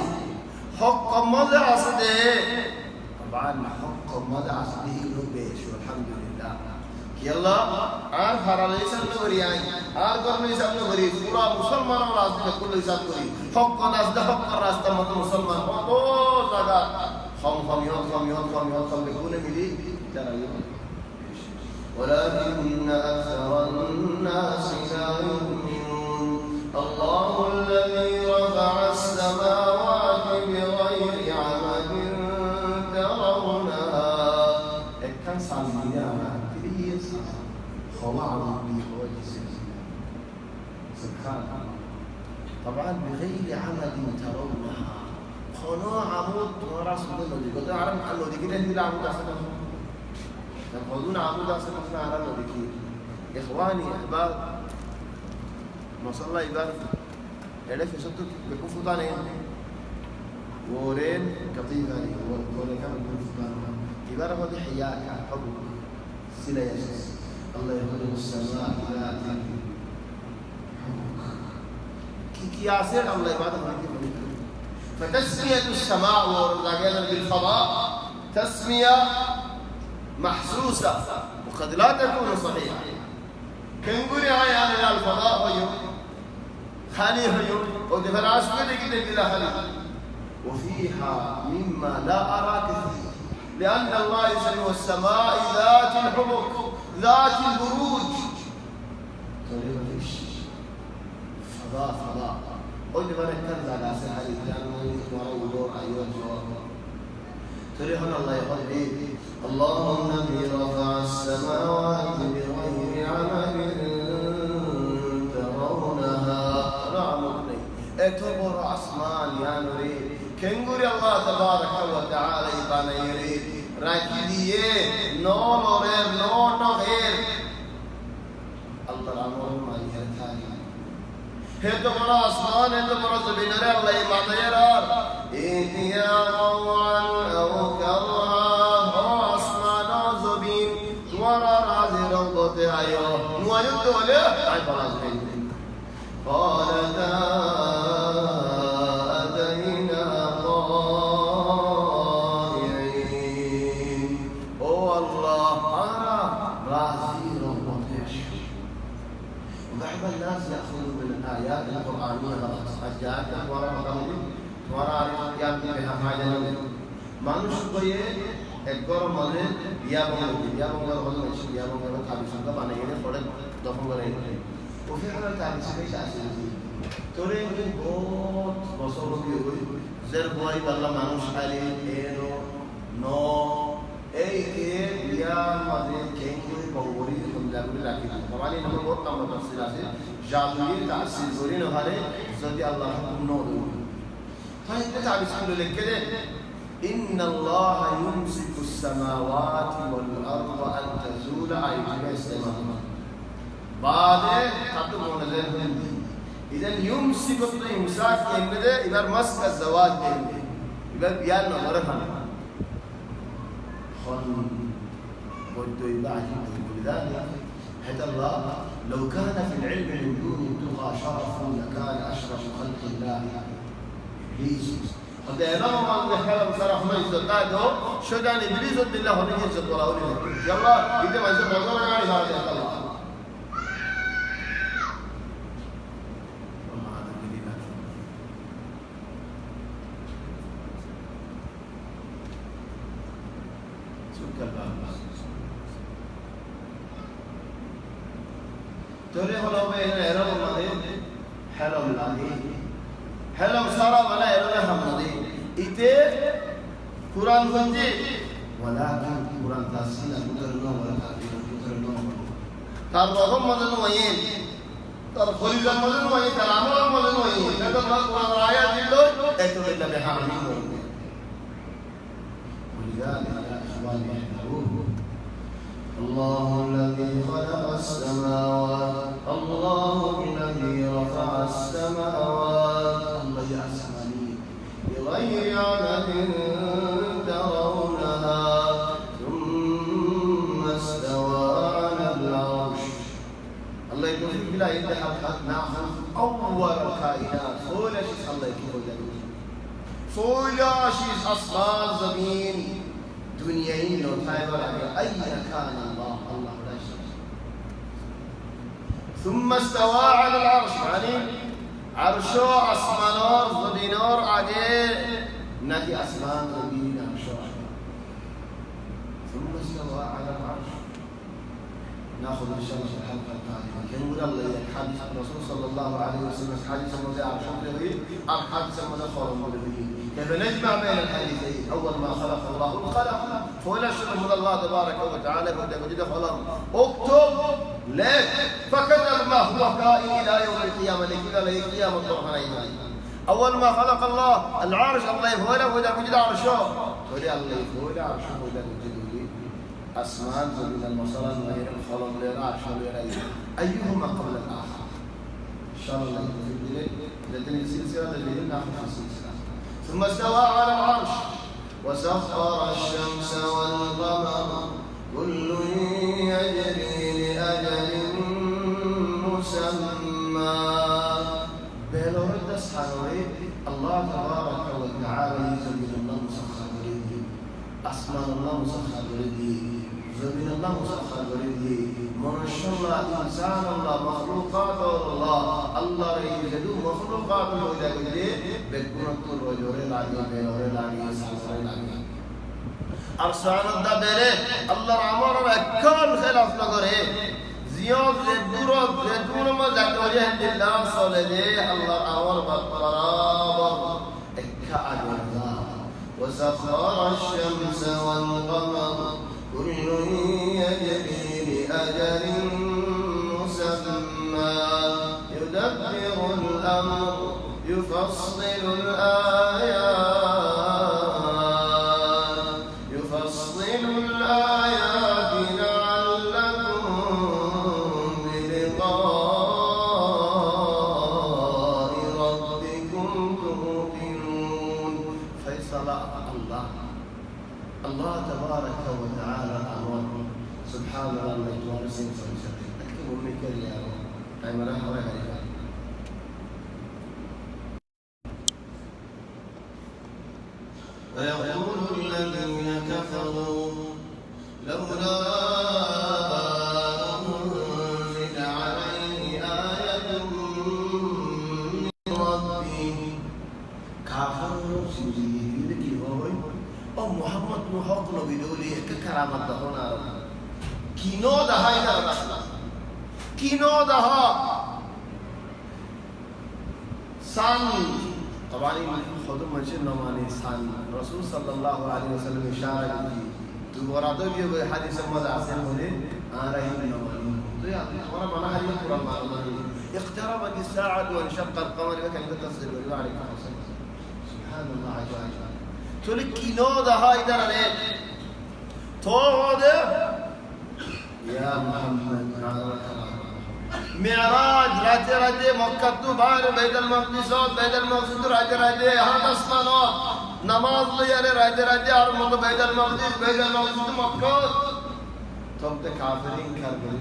حق ما زيداسي طبعا حق ما زيداسي إنه بيش والحمد لله يلا آن خارج سامن بريان آن قرني سامن بري پورا مسلمان راس में كل हिसाब करी حق ناس ده حق راس تمر مسلمان हो زادا خم بيكون ملي ترى ولكن أكثر الناس لا يؤمنون. الله الذي رفع السماوات بغير عمد ترونها كان صالحين كريس خواعد بوجه سبحان الله. طبعا بغير عمد ترونها خنوع عمود وراس منه دي قد أعلم عنه دي كده اللي عمود أصلا تقولون عمود أصلا ما أعلم دي كده. إخواني أحباب ما صلى الله يبارك يعرف يصدق بيكون فطانين ورين قطيفة لي ورين كم بيكون فطانين يبارك هذه حياك حب سلا يسوس الله يقول السماء ذات حبك كي ياسر الله يبارك هذه فتسمية السماء والرجال بالفضاء تسمية محسوسة وقد لا تكون صحيحة. كنقول يا الفضاء هيو خالي هيو ودفراش كده كده خالي وفيها مما لا أرى كثير لأن الله يسمي السماء ذات الحبك ذات البروج. طيب فيش فضاء قل لي من اهتم على سحر الجنة ورودور أيها الجواب تريحون الله يقول لي اللهم الذي رفع السماوات بغير عمد ترونها رعمني اتبر أسمان يا نريد كنقول الله تبارك وتعالى يبانا يريد راكدية نور غير نور غير الله الأمر ما يرتاح هذا مرا أسمان هذا مرا زمين رأي الله ما تيرار إنيا روعا أو كرها هو أسمان زبين مرا رازي روضة أيوه نوالد دولة أي بلا زبين قالتا أتينا طائعين أو الله أنا رازي روضة وبعض الناس يأخذون من الآيات القرآنية غلط أجاءت وراء مقامل وراء يأتي بها فاجنا মানুষ কয়ে একবার মানে বিয়া বঙ্গল হল বিয়া বঙ্গল খাবি সংখ্যা বানাই এনে পড়ে দফন করে ওফে হল তাবি সে আসে তোরে বহুত বছর হয়ে গই জের বই বাল্লা মানুষ খালি এনো নো এই কে বিয়া মাঝে কেঙ্গুই বঙ্গলি জাগুলি রাখি সমানি নামে বহুত নাম তাফসীর আছে জাগুলি তাফসীর করি না হারে যদি আল্লাহ হুকুম ন দেয় তাই এটা তাবিজ করে লিখে দেন إن الله يمسك السماوات والأرض أن تزولا أيها السماء بعد خاتم ونزل إذا يمسك الإمساك إنده إذا مسك الزواج إنده إذا بيان نظرها خن ودو يبعث ولذلك حتى الله لو كان في العلم من دون التقى شرف لكان أشرف خلق الله إبليس قد ينام عن الحرم صرف ما يزداده شدان إبليس بالله ونجي يزد ولا أولي يلا إذا ما يزد ولا يعني هذا الله توري هلا بين هرم مدي هرم لادي هرم سارا ولا هرم همدي إتى قرآن فنجي ولكن قرآن تاسين مدرنا ولا مدرنا تار رقم مدرنا وين تار خليل مدرنا وين تار عمر مدرنا وين هذا ما قرآن آيات يلو أتو إلا بحامين ولذلك يا إخواني احذروه الله الذي خلق السماوات الله الذي رفع السماوات الله يسمعني بغير عمد ترونها ثم استوى على العرش الله يقول بلا يدحق ناخذ أول الكائنات فولا شيء الله يقول فولا شيء أصلا زمين دنياين لو تايبر أين كان الله الله لا شيء ثم استوى على العرش يعني عرشو أسمانور زبينور عجيب نهي أسمان زبين عرشو ثم استوى على العرش ناخذ إن شاء الله الحلقة القادمة يقول الله الحديث الرسول صلى الله عليه وسلم حديث مولى عرش الرضي الحديث مولى خالد الرضي كيف نجمع بين الحديثين أول ما خلق الله القلم فولا شر من الله تبارك وتعالى وجد خلق اكتب لك فكتب ما هو كائن إلى يوم القيامة لكذا لا القيامة الطرفين أول ما خلق الله العرش الله يفوله وجد عرشه فولي الله يفوله عرشه وجد أسمان من المصلى غير الخلق للعرش أيهما قبل الآخر إن شاء الله يكون في الدليل لدينا سلسلة الليل ناخذ في السلسلة ثم استوى على العرش وسخر الشمس والقمر كل يجري لأجل مسمى بلورد أصحابه الله تبارك وتعالى يزمن الله مسخر ولده أسمان الله مسخر ولده زمن الله مسخر ولده منشأ الله إنسان الله مخلوقات الله الله يجد مخلوقات ولده بكون الرجل العظيم بلور العظيم سبحان الله أرسال الدبره الله عمر أكل خلاف نظره زياد لدور ما ذكره الله صلى الله عمر بالقراب أكعد الله وسخر الشمس والقمر كل يجري لأجل مسمى يدبر الأمر يفصل الآيات لعلكم بلقاء ربكم توقنون فيصل الله تبارك وتعالى أمر سبحان الله المجموع سنسى أكتب منك يا رب أي ملاحظة غريبة ويقول الذين كفروا لولا أنزل عليه آية من ربه كافروا سيدي لك أو محمد محق نبيدولي ككرامة هنا كينو دها إذا رسنا كينو دها سان طبعا خدم منشر نماني سان رسول صلى الله عليه وسلم إشارة کی تو ورادو بھی وہ حدیث مد حاصل ہونے آ رہی نمانی تو یا ہمارا معنی ہے قرآن معنی اقتربت الساعة وانشق القمر وكان تصل وعليك سبحان الله عجائب تلكينو دها إذا رأيت توعد يا محمد معراج راجع مكة تو بار بيت المقدس راجع यहाँ तस्मानो नमाज ले यारे राजা और मत بيت المقدس मक्का तब तक काफिरीन कर गए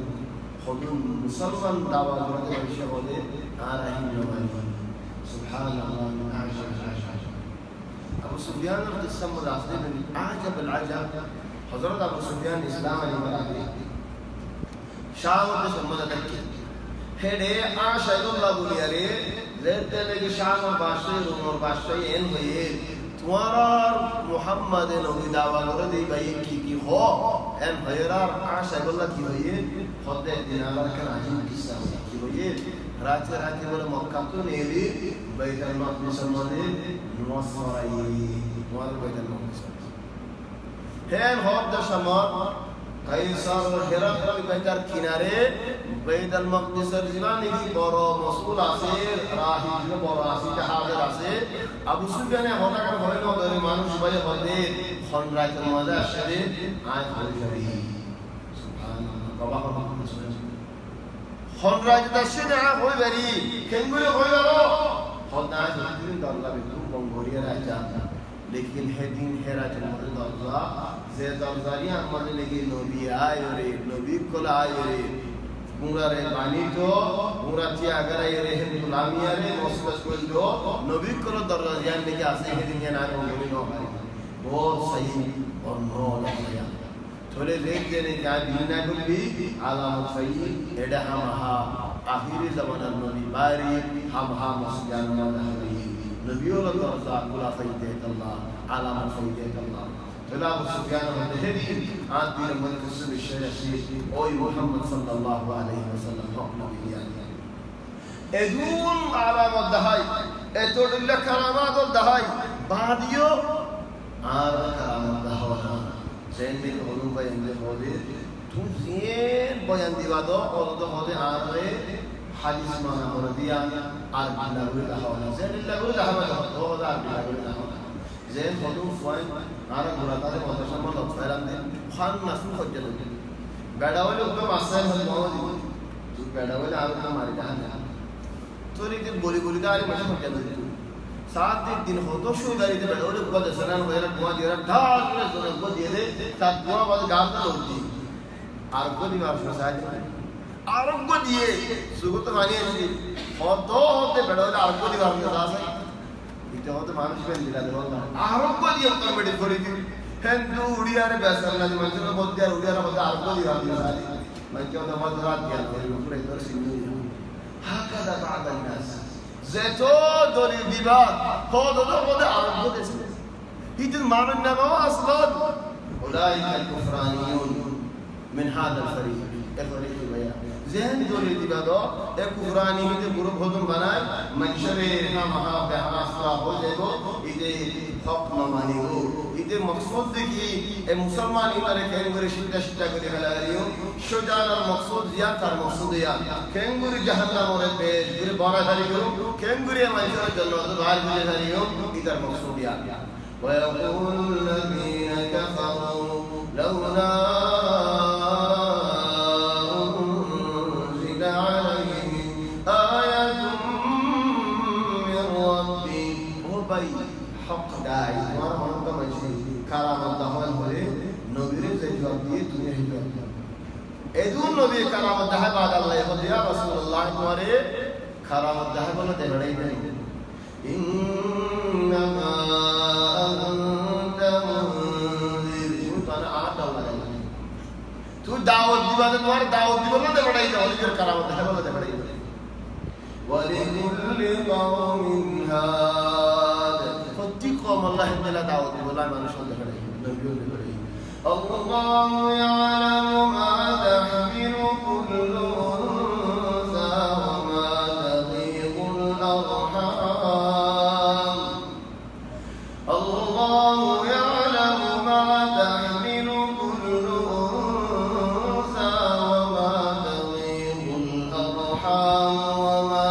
खुदुम मुसलमान दावा करते हैं बोले आ रही नमाज سبحان الله من أعجب العجب أبو سفيان القصة مدافع من أعجب العجب حضرت أبو سفيان إسلام المرابي شام الدشمل مدافع هذه عاشق الله بولياره রেতে লেগে শামর বাসে রুমর বাসে এন হয়ে তোমার মুহাম্মদ নবী দাওয়া করে দেই ভাই কি হ এন হয়রার আশা বললা কি হয়ে হতে দিন আবার কেন আজিম কিসা কি হয়ে রাতে বলে মক্কা তো নেলি বাইতুল মাকদিস মধ্যে নসরাই তোমার বাইতুল মাকদিস হেন হদ সমর কাইসার হেরাত বাইতার কিনারে বাইতুল মাকদিসের জিমানি কি বড় মাসউল আছে রাহি বড় আছে হাজার আছে আবু সুফিয়ানে হঠাৎ করে হইলো ধরে মানুষ ভাই হতে খনরাতের মধ্যে আসে আয় হরি সুবহানাল্লাহ বাবা খনরাতে আসে না হই বাড়ি কেঙ্গুরে হইলো হদা দিন দল্লা বিতু বঙ্গরিয়া রাজা लेकिन है दिन हेरा जमरे दरजा जे दरजारी আমাদের লাগি নবী আয় রে নবী কোলা আয় রে পুরা রে পানি তো পুরা চি আগার আয় রে গুলামিয়া রে মসবস কইল দো নবী কোলা দরজা জান লাগি আছে হেদিন না নবী নো ভাই বহুত সহি और नो लगिया थोड़े लेख देने का बिना गुली आलामत सही एडा हम हा आखिरी जमाना नबी बारी हम हा मुस्लिम नबी नबियों दरजा कुला फैदे अल्लाह आलाम फैदे अल्लाह فلا ابو سفيان الهدي عاد بين منكسب الشيخ او محمد صلى الله عليه وسلم حكم بيان ادون علامه دهاي اتودل كرامات دهاي بعديو আর কারামত দাওয়া যেন দিন হলু বয়ান দে হবে তুই যেন বয়ান দিবা দো অত হবে আরে হাদিস মানা করে দিয়া আর বিল্লাহ দাওয়া যেন বিল্লাহ দাওয়া তো আর বিল্লাহ দাওয়া যেন হলু ফয় আর মুরাদারে মধ্যে সম্বন্ধ ফেরান দিন খান নাসু হজ্জল বেড়া হলে ওকে মাসাইল হল মওদি তুই বেড়া হলে আর না মারি জান তোর এই বলি দা আরে মাসা হজ্জল सात दिन हो तो शो गाड़ी दे बैठो लोग बहुत सनान वगैरह बुआ दे रहा ढाल में जोर को दिए दे सात बुआ बाद गाल तो होती आर को दी वापस साथ आर को दिए सुगो तो मानिए जी हो तो होते बैठो आर को दी वापस साथ इतना हो तो मानुष पे दिला दे बोलना आर को दिए कॉमेडी करी थी हिंदू उड़िया रे बेसन ना मंच में बहुत दिया उड़िया रे बहुत आर को दी वापस साथ मंच में तो बहुत रात गया पूरे इधर सिंधु हाकदा बाद الناس যেতো দলিল বিবাদ হদ হদে আরম্ভ হয়েছে হিদিন মানুষ নামও আসল উলাইকা কুফরানিয়ুন মিন হাদা الفريق الفريق بيان যেন দলিল বিবাদ এ কুফরানি হিতে গ্রুপ হদম বানায় মনশরে না মহা বেহাসা হয়ে যাবো ইতে হক না মানিবো ইতে মকসদ দেখি এ মুসলমান ইমারে কেঙ্গুরে শিক্ষা করে ফেলারিও সুজানার মকসদ জিয়া তার মকসদ ইয়া কেঙ্গুরে জাহান্নামে পেশ করে বড় ধারি করো কেঙ্গুরে মানুষের জন্য বাহির করে ধারিও ইতার মকসদ ইয়া ويقول الذين كفروا لولا হক দাই তোমার মনটা মাঝে কারামত দাওয়ান বলে নবীর যে জবাব দিয়ে তুমি হিজরত করো এদুন নবী কারামত দাহাই বাদ আল্লাহ ইয়া রাসূলুল্লাহ তোমারে কারামত দাহাই বলে দেড়াই দেই ইন্নামা আনতা মুনজির তানা আত আল্লাহ তুই দাওয়াত দিবা তোমার দাওয়াত দিব না দেড়াই দাও নিজের কারামত দাহাই বলে দেড়াই দেই ওয়ালিকুল্লি কওমিন হাদ কম আল্লাহ তাআলা দাওয়াত বলা মানুষ হতে পারে নবী হতে পারে আল্লাহু ইয়ালামু মা তাহমিলু কুল্লু উনসা ওয়া মা তাগীকুল আরহাম আল্লাহু ইয়ালামু মা তাহমিলু কুল্লু উনসা ওয়া মা তাগীকুল আরহাম ওয়া মা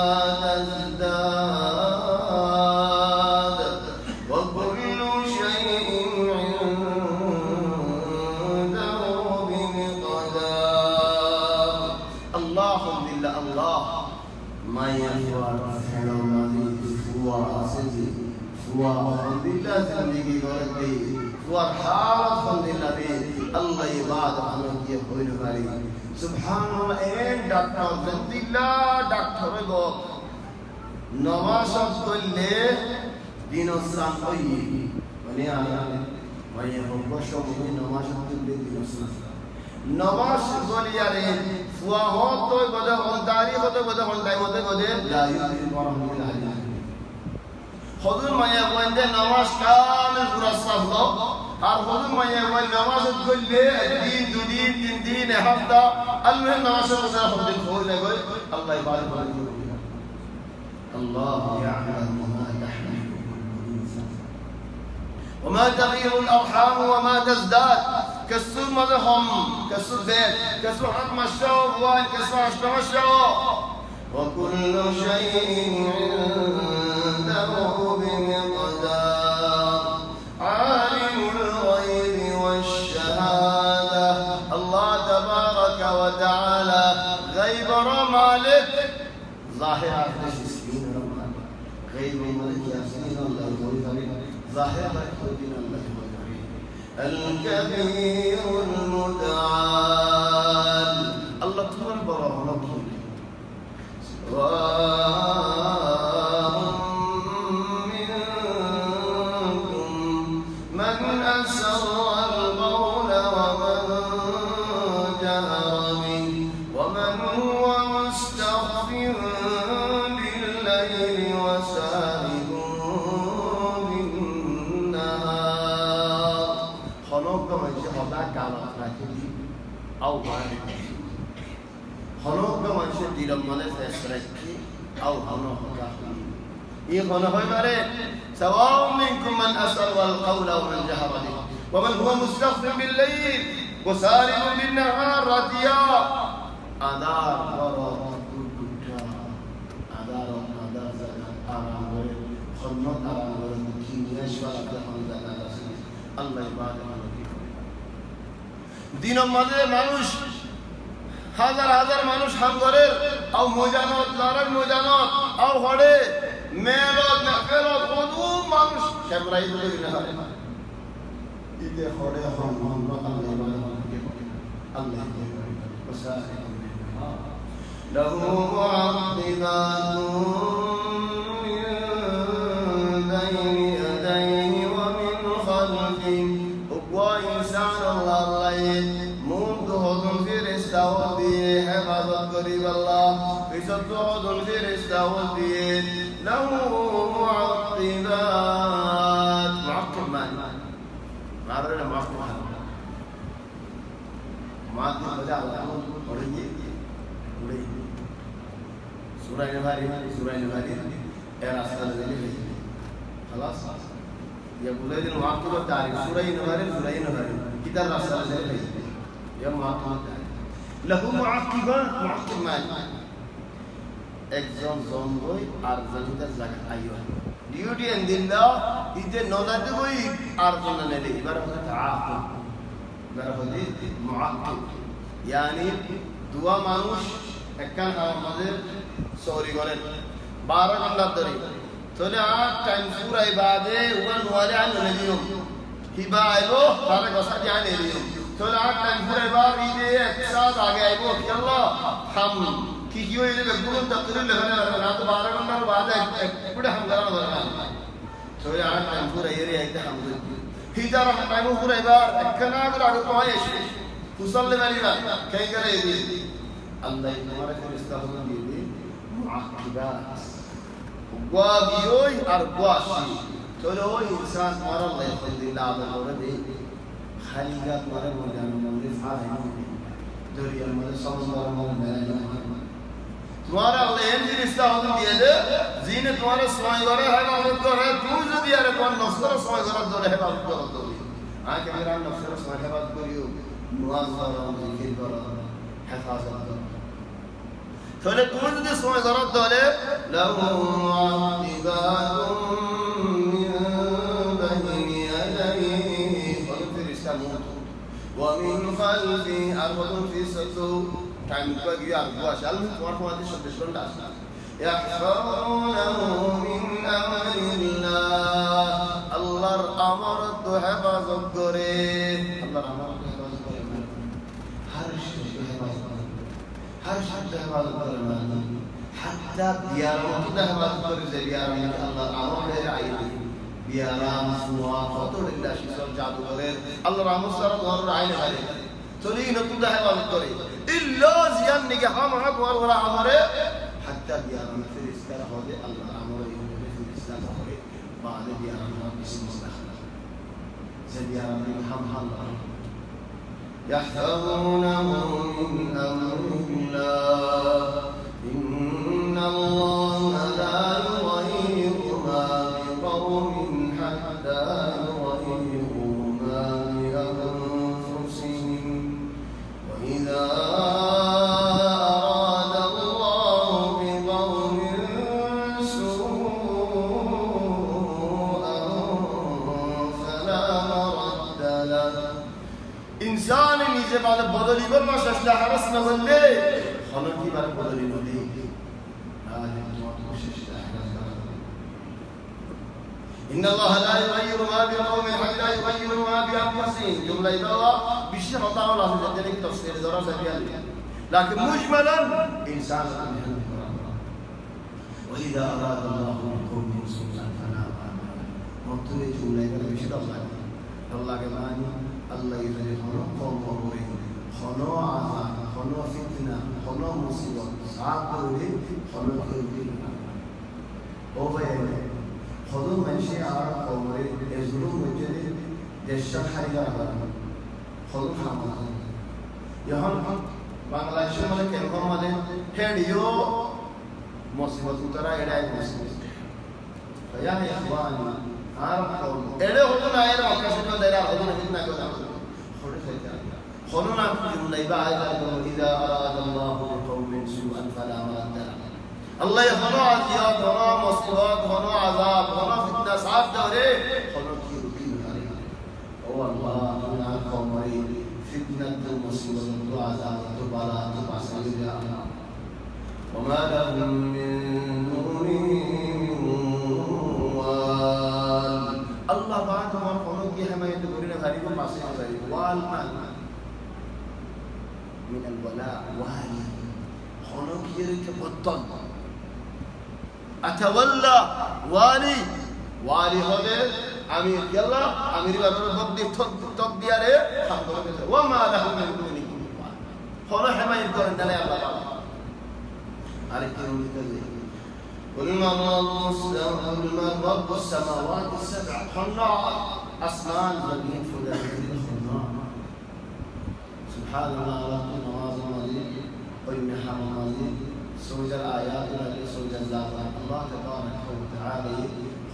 alhamdulillah zindagi gordi war halat alhamdulillah Allah ibadat anugiye hoylu bari subhanallah en doctor zindillah doctor go namaz kolle dinosan hoyi mane ana maye hobbo shobi namaz kolle dinosan namaz goliyare fuwa hoto goda hondari goda hondai goda la yuri wa rahmatullahi হদুর মাইয়া বন্ধে নামাজ কামেল পুরা সাফলো আর হদুর মাইয়া বল নামাজ করলে দিন দুদিন তিন দিন এক সপ্তাহ আল্লাহ নামাজের মধ্যে হদিন হয়ে যাবে আল্লাহ ইবাদত করে আল্লাহ ইয়ালামু মা তাহমিলু وما تغير الارحام وما تزداد كسر مذهم كسر بيت كسر حكم الشوق وان كسر حكم الشوق وكل شيء عنده بمقدار عالم الغيب والشهادة الله تبارك وتعالى غيب مالك ظاهر عرش سكين رمان غيب ملك ياسين الله يغفر ظاهر الدين الله يغفر الكبير المتعال الله تبارك وتعالى سواء منكم من أسر القول ومن جهر به ومن هو مستخف بالليل وسارب بالنهار خلق من شهداء على أخلاقه أو غيره خلق من شديد المال فسرك أو خلق ये होना है मारे सवाओ मिनकुम मन असर वल कौल वमन जहर बिhi वमन हुवा मुस्तग़फिर बिल लैल वसारिब बिन नहार रातिया आदार और कुटा आदार जाना आराम करे खन्नत आराम करे दुनिया वाला के हम जाना अल्लाह इबादत दिन मदे মানুষ হাজার হাজার মানুষ হাম করে আও মোজানত লারার মোজানত আও হড়ে মেলত নফলত কত মানুষ কেমরাই বলে না ইতে হড়ে হম আল্লাহ ওসারে লাহু মুআক্কিবাতুন মিন বাইনি ইয়াদাইহি ওয়া মিন খালফিহি ওয়া ইনশাআল্লাহ মুদহুন ফিরিস্তাও দিয়ে হেফাজত করিব আল্লাহ বিশুদ্ধ ফিরিস্তাও দিয়ে له معقبات معقب معنى معرنا معقب معقب بجاء الله أولئك سورة النباري أرسل ذلك خلاص يقول لي المعقب التعريف سورة النباري كده أرسل ذلك يا معقب التعريف له معقبات معقب معنى একজন জঙ্গই আর জঙ্গিদের জায়গা আইও ডিউটি এন্দিন দাও ইতে নজাতে কই আর কোন নেলে এবার হচ্ছে তাআকুব এবার হচ্ছে মুআক্কিব yani দুয়া মানুষ একখান আমাদের সরি করেন 12 ঘন্টা ধরে চলে আর টাইম পুরাই বাদে ওয়ান ওয়ালে আন নেলিও হিবা আইবো তারে গসা দিয়ে নেলিও চলে আর টাইম পুরাই বার ইতে একসাথ আগে আইবো কি আল্লাহ থাম কি হয়ে যাবে গুলো তকরির লেখানে না তো 12 ঘন্টার বাদ একপুরে হামদারা বললাম চলে আর টাইম পুরো এরিয়া আইতে হামদা হিজার টাইম পুরো এবার একখানা করে আগে তো হয় কুসল্লে বাড়িবা কেই করে এই আল্লাহ তোমারে ফেরেশতা হল দিয়ে দে মুআক্কিবাত ওয়াবিওই আর ওয়াসি চলো ওই ইনসান আর আল্লাহ আলহামদুলিল্লাহ আদর দে খালিগা করে বলে আমি মনে ফারাই দরিয়ার মধ্যে সমুদ্রের মধ্যে মেলা तुम्हारा अल्लाह इन रिश्ता होने दिए दे जीने तुम्हारे समय करे है ना तो है तू जो दिया रे कौन नफ्सर समय करे तो है बात करो तो आके मेरा नफ्सर समय बात करियो मुआज़ करो जिक्र करो हिफाजत करो थोड़े तू जो समय करे तो ले लहू मुआक़िबातुम मिन बैनि यदैहि और फिर रिश्ता मूत व मिन खल्फि अरबतुन फी सतु টাইম কয় গিয়ে আর বসাল তোমার তোমাদের সাথে শুনটা আসা ইয়াহফারুনাহু মিন আমরিল্লাহ আল্লাহর আমানত হেফাজত করে আল্লাহর আমানত হেফাজত করে হর শব্দ হেফাজত করে হাত্তা বিয়ারমত হেফাজত করে যে বিয়ারমত আল্লাহর আমানতের আইন বিয়ারাম সুয়া কতদিল্লা শিশর জাদুঘরের আল্লাহর আমানত সারা ঘরের আইন হয় চলি নতুন হেফাজত করে إلا زيان نجحام هاك ولا عمره حتى بيان في الإسلام هذا الله عمره يوم في الإسلام هذا على ديارنا باسم مستخدم زي ديارنا محمد يحذرونه من أمر الله إن الله لا يغير ما بقوم حتى يغيروا ما بأنفسهم وإذا أراد الله بقوم سوءا فلا مرد له إنسان নিজে মানে বদলিবার না চেষ্টা হারাস না বললে খলন কি বার বদলি বলি إن الله لا يغير ما بقوم حتى يغيروا ما بأنفسهم جملة إذا بشيء خطأ ولا في ذلك تفسير دراسة فيها لكن مجملا إنسان وإذا أراد الله بقوم سوءا فلا مرد له مطلع جملة إذا بشيء الله كماني الله يجزي خلق قوم وبرين خلق عذاب خلق فتنة خلق مصيبة صعب قولي خلق كذب أو بينه خلق من شيء عرب قومي يزلون وجدي يشرح حيلا خلق حمد يهون বাংলাদেশের মধ্যে কেমন মানে হেডিও মুসিবত উতরা এড়াই মুসিবত ইয়া ইখওয়ানি عرب قوم এড়ে হলো না এর অকাশন দেরা হলো না কিনা কথা خلونا جملة بعد إذا أراد الله بقوم سوءا فلا مرد له الله يخلو عذاب خلو مصيبات خلو عذاب خلو فتنة صعب دوره خلو كيرو عليها هو الله من القوم فتنة المصيبة عذاب بلاء بعصير يا الله وما لهم من دونه الله بعد ما خلو كي حماية تقولين غريب بعصير غريب والمان من الولاء والي خلق يرك بطل أتولى والي والي هذا أمير يلا أمير بابا بقدي تق دياره وما له من دونه خلق حما يقدر ندلع الله عليك يوم كذا قل من رب السماوات السبع خلق أسمان زمين فلان سبحان الله رب النواز المزيد ويمنحه المزيد سوج الآيات التي سوج الزاد الله تبارك وتعالى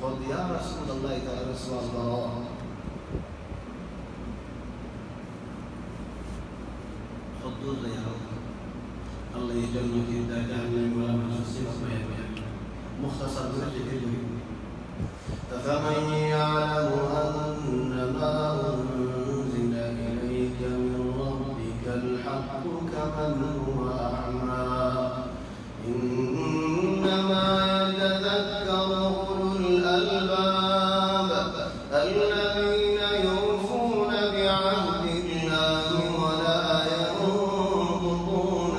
خذ يا رسول الله تعالى رسول الله خذوا الزيارة الله يجمع في جهنم ولا محسن مختصر بذلك فمن يعلم أن ما أنزل إليك من ربك الحق كمن هو أعمى إنما يتذكر أولو الألباب الذين يوفون بعهد الله ولا ينقضون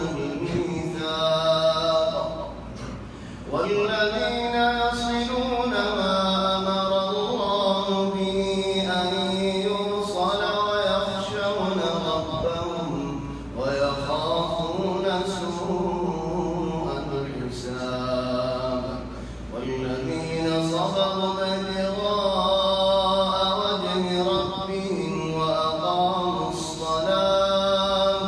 الميثاق والذين يصلون ما أمر الله به أن يوصل ويخشون ربهم ويخافون سوء الحساب والذين صبروا ابتغاء وجه ربهم وأقاموا الصلاة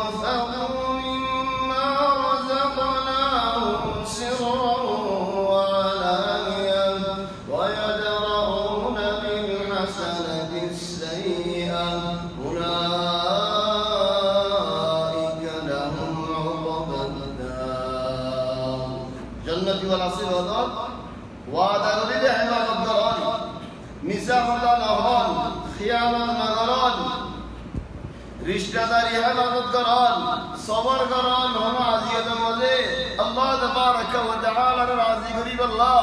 وأنفقوا مما رزقناهم سرا وعلانية ويدرؤون بالحسنة السيئة أولئك لهم عقبى الدار جنة والعصير والنار وعد للحمى والضرار نساء نهران خيانة نهران رشتداري حفاظت قران صبر قران هم عزيز مزي الله تبارك وتعالى راضي قريب الله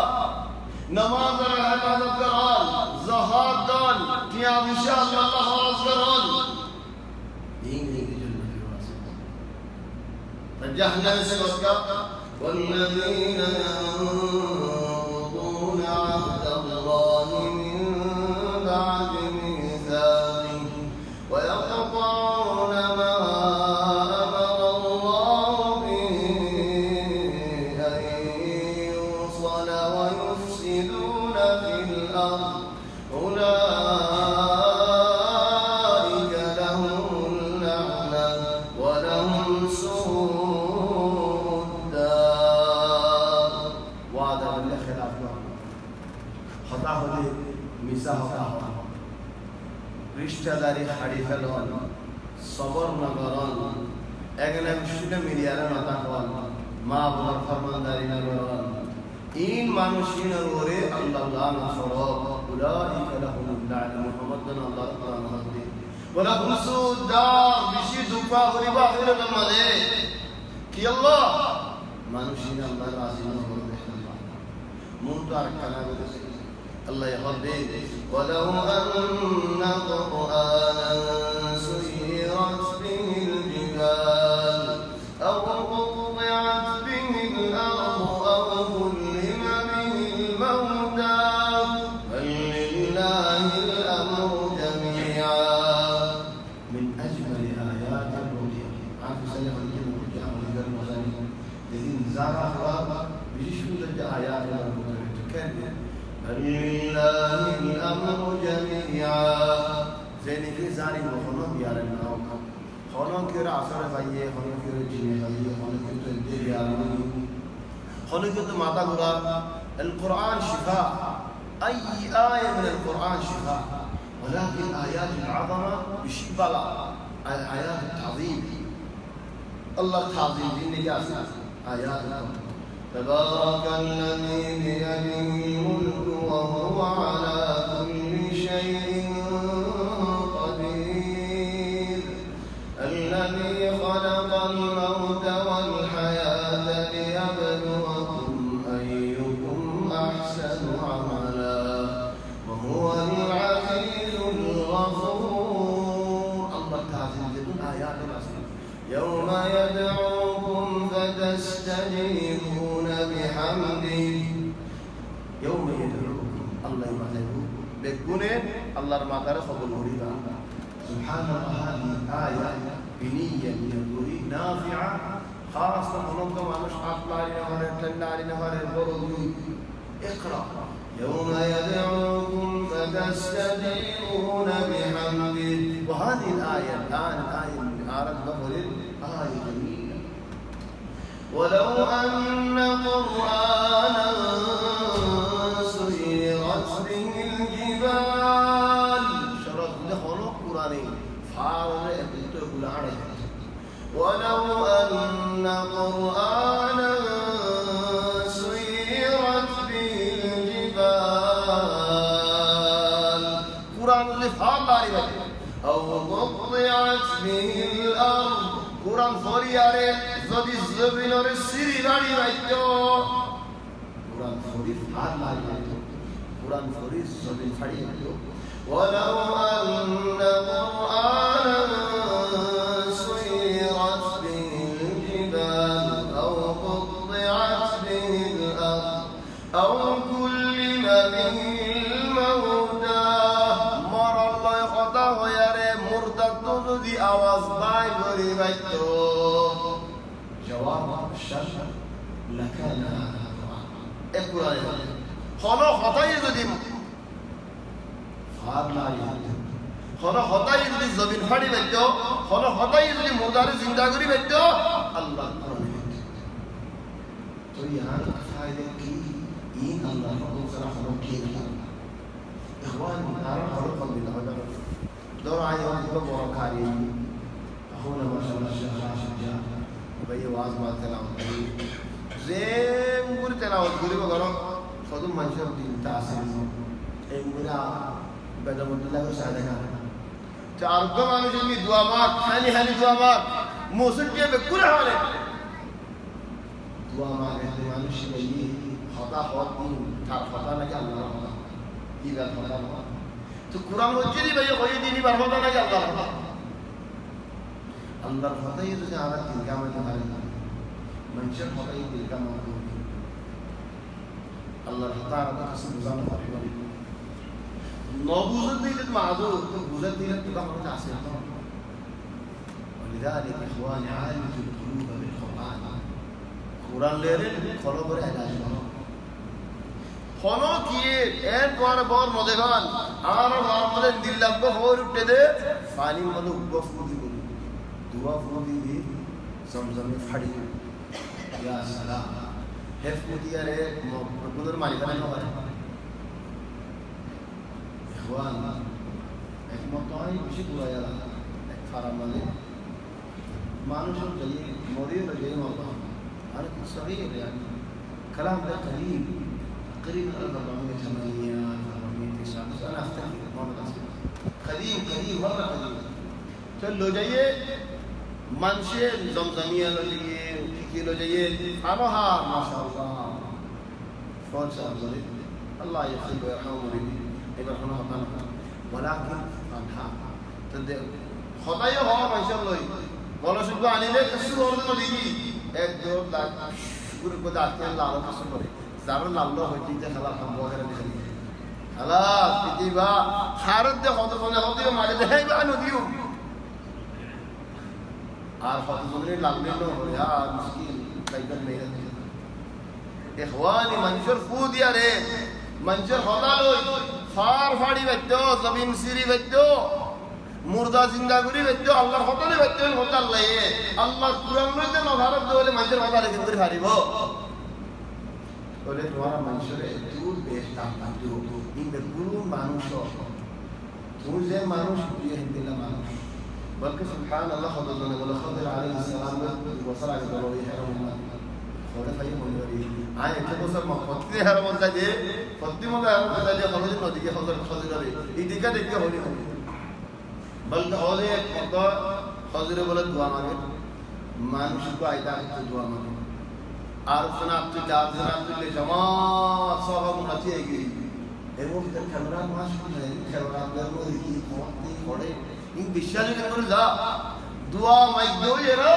نماز حفاظت قران زهاد دان قيام ان شاء الله خلاص قران دين جهنم سے بچا والذين ينقضون عهد الله من بعد ميثاقه ويقطعون ما أمر الله به أن الأرض أولئك لهم اللعنة ولهم سوء الدار وعدا بالله خلاف خطأ হলে মিছা হতা পৃষ্ঠাদারি হাড়ি ফেলন সবর নগরন এগলে শুনে মিডিয়ার মাথা হন মা বাবার ফরমানদারি নগরন ইন মানুষিনের ওরে আল্লাহ লান সরব উলাইকা লাহুমুল লা'না মুহাম্মাদুন আল্লাহ তাআলা মহাদি ওয়ালা হুসুদা বিশি দুপা হরিবা আখিরাত মালে কি আল্লাহ মানুষিন আল্লাহ রাজি হবে আল্লাহ মন তো আর কানা বলেছে الله يهدي ولو أن قرآنا سيرت به الجبال أو قطعت به الأرض أو كلم به الموتى بل لله الأمر جميعا من أجمل آيات الرؤيا عارف سنة الجن والرجع والجن والغني لذين زارها بجشود آيات الرؤيا تكلم لله الأمر جميعا زين في زاني وخنوم يارنا خنوم كير عصر فايه خنوم كير جيني فايه خنوم كير تدير يارنا خنوم كير ماتا غرا القرآن شفاء أي آية من القرآن شفاء ولكن آيات العظمة بشبلا آيات التعظيم الله تعظيم دين جاسم آيات القرآن تبارك الذي بيده الملك وهو على كل شيء قدير الذي خلق الموت والحياة ليبلوكم أيكم أحسن عملا وهو العزيز الغفور الله تعالى يقول آيات العظيم يوم يدعوكم فتستجيبون بحمده يوم يدعوكم الله يمدعوكم بكونه الله رمضان خبر مريضا سبحان الله هذه آية بنية من الدوري نافعة خاصة منظمة مش عقل علينا ولا تلنا علينا ولا البرد اقرأ يوم يدعوكم فتستجيبون بحمده وهذه الآية الآن آية من آيات ظهر آية جميلة ولو أن قرآنا سيرت به الجبال شرط لخلق قرآنين فارغ تقول عليه ولو أن قرآنا سيرت به الجبال قرآن اللي فارغ عليه أو قطعت به الأرض قرآن فورياري যদি জমিনের সিঁড়ি গাড়ি রাইতো قرآن فوري فارغ عليه قرآن فوري জমিন ফাড়ি রাইতো ولو أن قرآنا سيرت به الجبال أو قطعت به الأرض أو كلم به الموتى مر الله خطاه يا ري مرتد ذي أواز باي غري بيتو جواب الشرط لكان هذا القرآن القرآن خلا خطاي ذي خلا خطاي ذي زمين فادي بيتو خلا خطاي ذي مردار زندا غري بيتو الله تو यहाँ फायदे की इन अल्लाह को जरा हम के इखवान नारा खलق بالله دور عايز يطلب وركاري اخونا ما شاء الله الشيخ راشد جاء بي واز ما تلاوت زين غور تلاوت غوري بغرو خدو منشر دين تاسين امنا بدل الله سعدنا تعرض ما نجي دعاء هاني دعاء موصل کے بكل حاله دعاء ما মানুষ এই خطا হওয়ার তার خطا নাকি আল্লাহর خطا ইবার خطا না তো কুরআন হচ্ছে দি ভাই কই দিনই বার خطا নাকি আল্লাহর خطا আল্লাহর خطا যদি আমরা তিন কামে ধরে মানুষের خطا তিন কামে আল্লাহর خطا আমরা কাছে বুঝানো হবে নবুজত দিলে মাযুর তো বুঝত দিলে তো আমরা আছে ولذلك اخواني عالج القلوب بالقران قرآن ليرن خلو بري علاج خلو كيه এর তোমার বর মদে খান আর আমাদের দিল লাগবে হর উঠে দে পানি মনে উঠবো ফুদি বলি দুয়া ফুদি দি জমজমে ফাড়ি ইয়া সালাম হে ফুদিয়ারে মগুদের মালিকানা না করে ইখওয়ান একমত হয় বেশি পুরা যারা এক ফারাম মানে মানুষের জন্য মরিয়ে লগে মরবা আর কি সহি يعني كلام ده قليل تقريبا 408 409 انا افتكر ما بنسى قديم مره قديم चलो जाइए मनशे जमजमिया लो जाइए की लो जाइए फरहा माशाअल्लाह फौजा बोले الله يغفر ويرحمه এবার কোনো কথা না ولكن ফাঁকা তবে খোদাই হওয়া পয়সা লই বলো শুধু আনিলে কিছু অর্ধ দিবি এক দো লাখ পুরো কথা আজকে লাল কিছু করে যারা লাল হইতে যে খেলা সম্ভব করে দেখি খেলা পৃথিবী হারত দে কত কোনে হতে মারে দেখাইবা নদীও আর কত জনের লাগলে নো আর মুশকিল কাইদার মেহনত ইখওয়ানি মনজুর ফুদিয়া রে মনজুর হদালই ফার ফাড়ি বেদ্দো জমিন সিরি বেদ্দো মুর্দা জিন্দা করি বেদ্দো আল্লাহর হদালে বেদ্দো হদা আল্লাহ কুরআন মধ্যে নভারত দলে মনজুর হদালে কিন্তু পারিব বলে তোমার মনজুরে দূর বেশ কাম দিও ইনবে গুরু মানুষ তুমি যে মানুষ বিয়ে দিলা মানুষ বলকে সুবহানাল্লাহ হদালে বলে খদির আলাইহিস সালাম ওয়াসাল আগে বলো এই হারাম ওরে ভাই বলি আয় একটা বছর ফতি হারাম যায় ফতি মনে হারাম যায় যে বলে নদীকে খদির রে এই দিকে দেখে হলি বলকে হলে কত খদির বলে দোয়া মাগে মানুষ কো আইতা দোয়া মাগে আর জনাব তুই জনাব তুই জামাত সব মুনাতি এগি এর মধ্যে ক্যামেরা মাস করে ক্যামেরার মধ্যে কি ফতি পড়ে ইন বিশ্বাস করে যা দোয়া মাই দিও এরা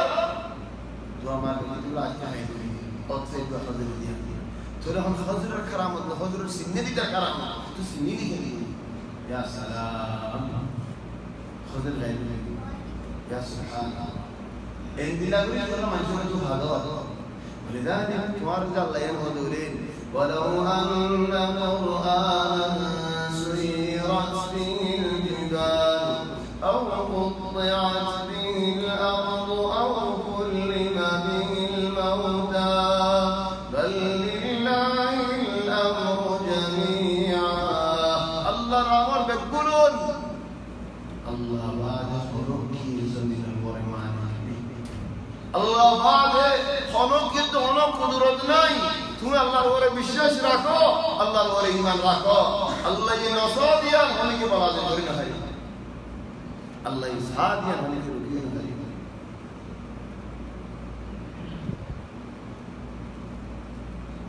দোয়া মাগে তুই আজকে হাই অতসে দোয়া খদির দিয়া তোরা हम खजर करामत न खजर सिन्ने दी करामत तो सिन्ने दी या सलाम खजर लाइन या सुभान इन दिला गुरी তোরা মানুষের তো ভালো ولذلك توارد الله ينهدولين ولو أن قرآنا سيرت به الجبال أو قطعت به الأرض أو كلم به الموتى بل لله الأمر جميعا الله رامر بيقولون الله بعد خلقه زمن الورمان الله بعد خلق কিন্তু কোনো কুদরত নাই তুমি আল্লাহর উপরে বিশ্বাস রাখো আল্লাহর উপরে ঈমান রাখো আল্লাহ যে নসর দিয়া অনেকে পরাজয় করে না হয় আল্লাহ ইসা দিয়া অনেকে রুকিয়ে না হয়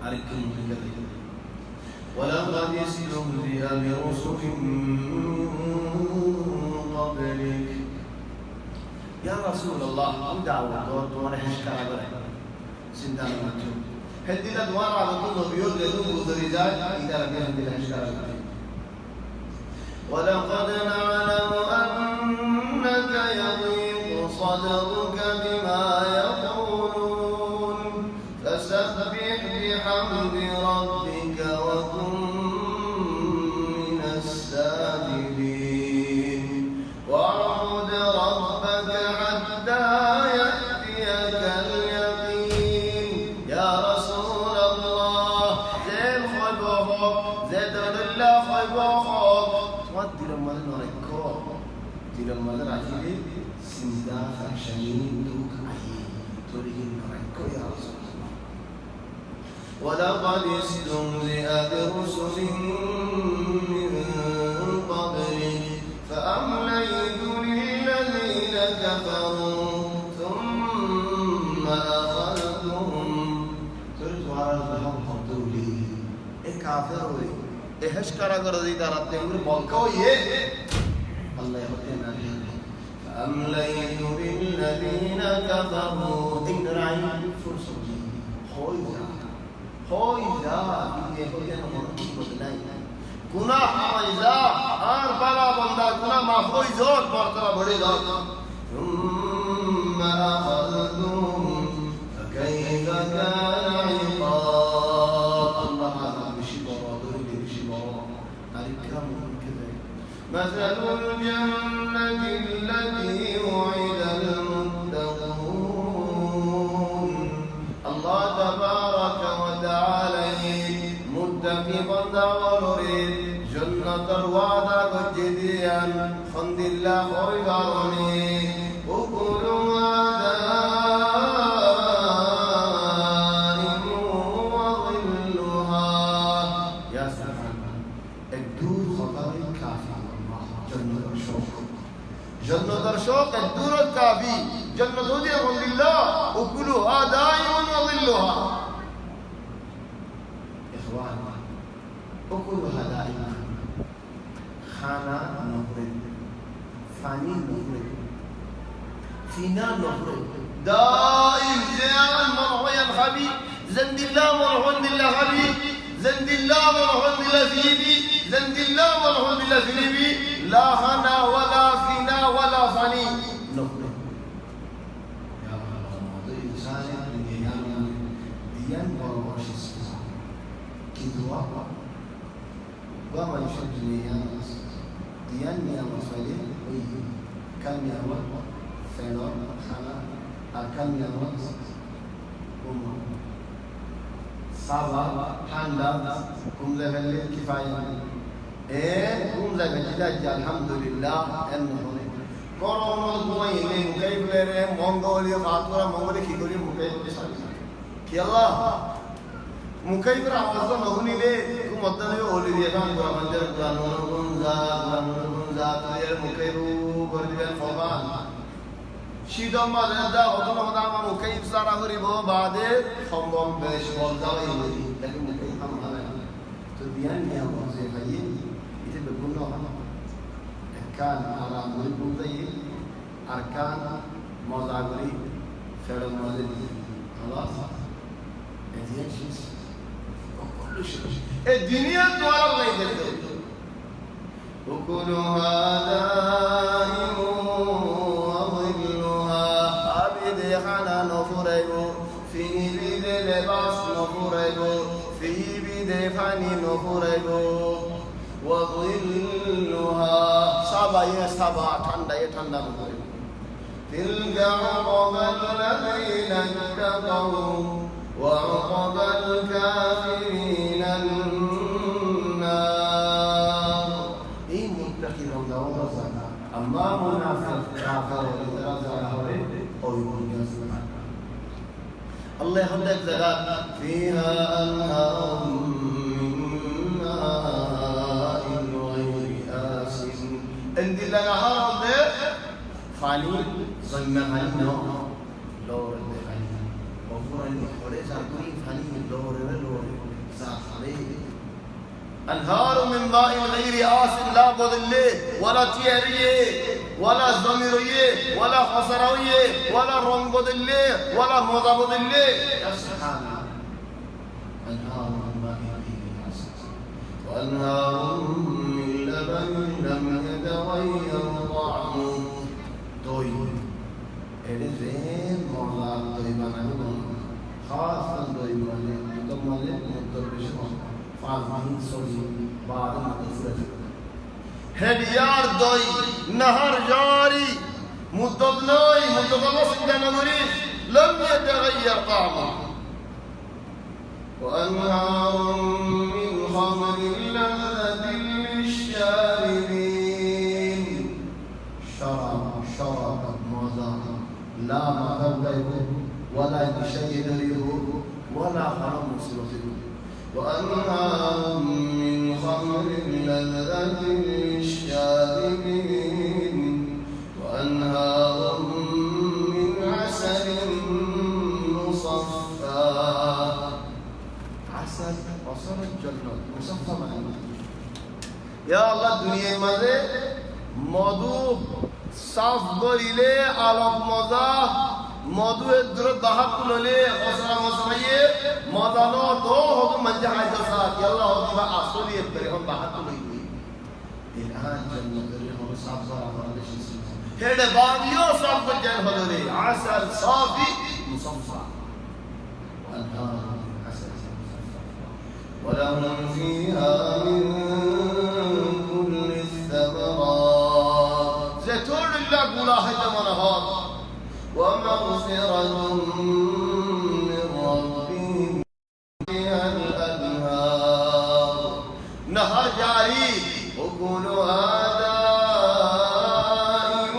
আরেকটু মুখে দেখো ولقد استهزئ برسل من قبلك يا رسول الله دعوة তোমার হেশকারা করে চিন্তা করছো হেদিলা তোমার আলোক নবীও যেন গুজরি যায় এটা আগে হেদিলা হেশকারা করে ولقد نعلم أنك يضيق صدرك بما يقولون فسبح بحمد ربك وكن من الساجدين واعبد ربك حتى يأتيك اليقين يا رسول الله زين خلوه زين الله خلوه تودي لما نركو دي لما نركي سندا فشمين دوك عي تريد نركو يا رسول الله ولقد استهزئ برسل من قبلك فأمليت للذين كفروا ثم أخذتهم ترجع لهم قولي كافر ايش كارا कर दी तारा तेरे बलको ये अल्लाह होतेना فأمليت للذين كفروا إن رأي فرصة هوي ذا ये होतेना मनुष्य बदलाई गुनाह हमाइजा और बड़ा बंदा गुनाह माफ होई जोर बरतरा बड़ी जोर ثم أخذتهم فكيف كان عقاب الله هذا بشي برا دوري بشي برا مثل الجنة التي وعد المتقون الله تبارك وتعالى متقي بندور جنة الوعد جديا خند الله خيراني أكلها دائم وظلها يا سبحان الدور خطر كافي جنة الشوق جنة الشوق الدور الكافي جنة دي خند الله أكلها دائم وظلها إخوان أكلها دائم خانا نخرج فاني نخرج فينا نخرج دائم زيان مرحويا الحبيب زند الله مرحويا الله حبيب زند الله مرحويا الله فيبي زند الله مرحويا الله فيبي لا خانا ولا فينا ولا فاني نخرج يا الله إنسان ديان ورواش السلام كدوا وما يشد ديان يا مسؤولين كم يا ولد فلان خلا أكم يا ولد سبعة حندا كم لفل كفاية كم لفل الحمد لله إنه كورونا كوين كيف لره مونغوليا فاتورا مونغوليا كيقولي مكيف كي الله مكيف رأوزا مغني ليه كم أدنى يقولي دي كان كورا منجر كورانونغونزا تير مكيف كورديان فوقان شيدام ما زندا هذا ما دام مكيف سارا غريبه بعد خمبم بيش والدا يمدي لكن مكيف هم هذا تبيان يا وظيفة إذا بقولنا كان على مريض زي أركان مزاجري فعل مزاجي خلاص هذه شيء كل شيء الدنيا دوار لا يدري أكلها دائم وظلها عبد خنا نفرج في بيد لباس نفرج في بيد فاني نفرج وظلها سبا يسبا تندا نفرج تلك عقبى الذين اتقوا وعقبى الكافرين النار أما منافق كافر الله يحمدك زكاة فيها أنهار من ماء غير آسن عند الله حرام فاني زمنا نو لور فاني وفرني خوري زاكوري فاني لور زاخري أنهار من ماء غير آسن لا بذل ولا تيريه ولا زميريه ولا خسرويه ولا رنگ بذل ولا مذا بذل يا سبحان أنهار من ماء غير آسن وأنهار من لبن لم يتغير طعمه دوي إذن مولا دوي بنانه خاصة دوي مالي متمالي متربشون فازمين سوري بعد ما تفرج هديار دوي نهر جاري متضناي متضنس دنغري لم يتغير طعمه وأنهار من خمر لذة للشاربين شراب مزاق لا مغرب ولا شيء ولا حرام مسلسل وأنهار من خمر لذة للشاربين وأنهار من عسل مصفى عسل وصل الجنة مصفى معنا يا الله الدنيا ماذا مدو صاف غريلة على مزا مدو الدر ضحك لله أسرع مسميه مدانو دو هو من جهة جسات يلا هو دبا أصلي بريهم ضحك لله الآن جنة بريهم صاف صار هذا الشيء هذا باقيو صاف بالجنة هذول عسل صافي مصفى والنار عسل مصفى ولهم فيها من كل الثمرات مغفرة من ربهم فيها الأنهار نهر جاري أكلها دائم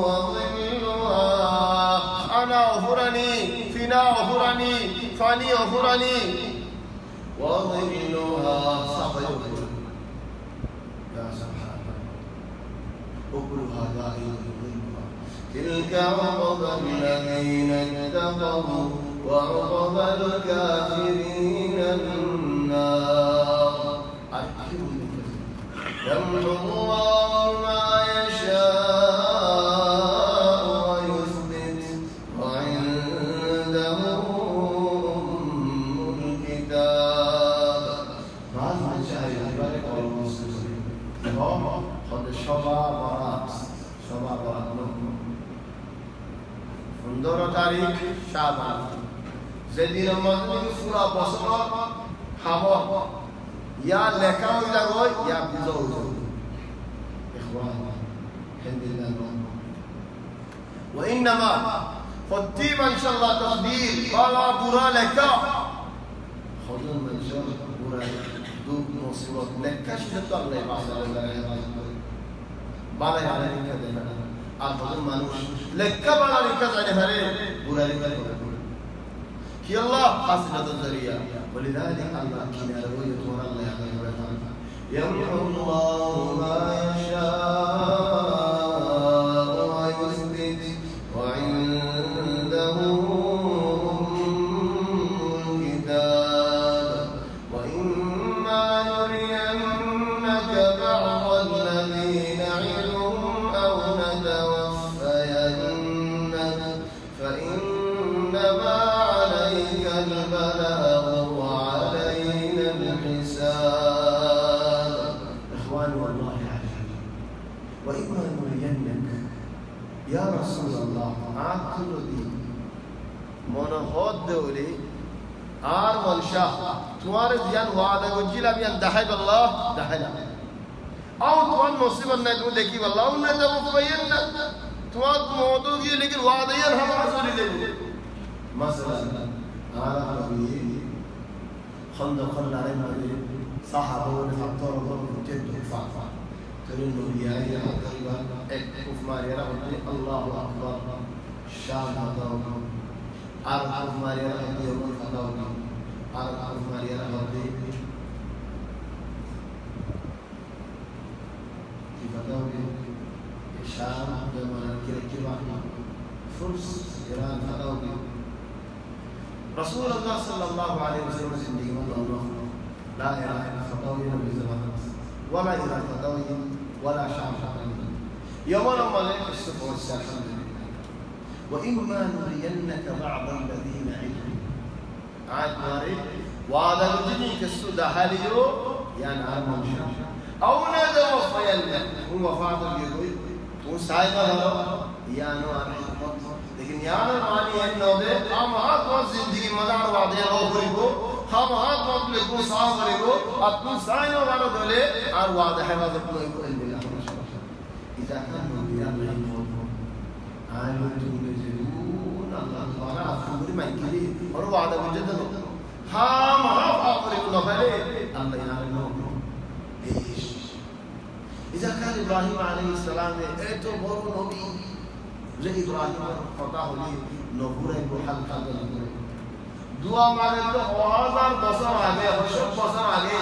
وظلها أنا أغفرني فينا أغفرني فاني أغفرني وظلها صحيح يا سبحان أكلها دائم وظلها تلك عقبى الذين اتقوا وعقبى الكافرين النار يمحو الله ما يشاء ويثبت وعنده أم الكتاب بعض المشاهد يبارك الله المسلمين قد شبع برات সুন্দর তারিখ শাবান যেদিন মজলিস পুরা বছর খাব ইয়া লেখা হই যাগো ইয়া বুঝো ইখওয়ান হামদুলিল্লাহ وانما فتيب ان شاء الله تقدير قال برا لك خذوا المنشور برا دوب مصيبه لك شد الله بعد على كذا আর বলেন মানুষ লেখা বানার কাজ আনে হারে বুড়ারি করে কি আল্লাহ হাসনাত জারিয়া ولذلك الله كنا رؤيه الله يمحو الله ما يشاء ويثبت وعنده الكتاب وإما نرينك بعض الذي نعدهم أو نتوفينك فإنما عليك البلاغ وعلينا الحساب إخواني والله عافية وإما نرينك يا رسول الله عاقل دي منهود دولي আর মনশা তোমার জিয়ান ওয়াদা গজিলা বিয়ান দাহাই আল্লাহ দাহাইলা আও তোমার মুসিবত নাই তুমি দেখি আল্লাহ না যাব কইেন না তোমার মওদু গিয়ে লেকিন ওয়াদা ইয়ান হাম রাসূলি দেব মাসালান আলা নবী খন্দক লারে নবী সাহাবাও ने फक्तर और उनके दुफा तेरे नबी आए तकरीबन एक उफमारिया होते अल्लाहु अकबर शान बताओ আর উফমারিয়া होते और बताओ আর উফমারিয়া होते की बताओ الشام لما كركبا فرس إيران बताओ رسول الله صلى الله عليه وسلم زندگی میں اللہ لا إله إلا فتاوي نبي زمان ولا إله فتاوي ولا شام فتاوي يوم الملك الصفر والسلام وإما نرينك بعض الذين عدوا عاد ماري وعد الجني كالسودة هاليو يعني عرمان شام أو نتوفينك هو وفاة الجدوي وسايقا هلو يعني عرمان लेकिन यार मानी है नौदे हम हाथ में जिंदगी मदार वादे हो करिबो हम हाथ में लेको साह करिबो अपनु साइनो वाला दोले और वादे है वादे को बिल्लाह इजा कान नबिया नहीं आयो तुमजून अल्लाह ताला अफुरी माइकली और वादा वजद हम हाफ करिबो नफले अल्लाह यार नो ايش اذا كان ابراهيم عليه السلام ايتو بورو نبي যে ইব্রাহিমের কথা হলি নবুরে গোহাল কাজল দোয়া মানে তো হাজার বছর আগে 100 বছর আগে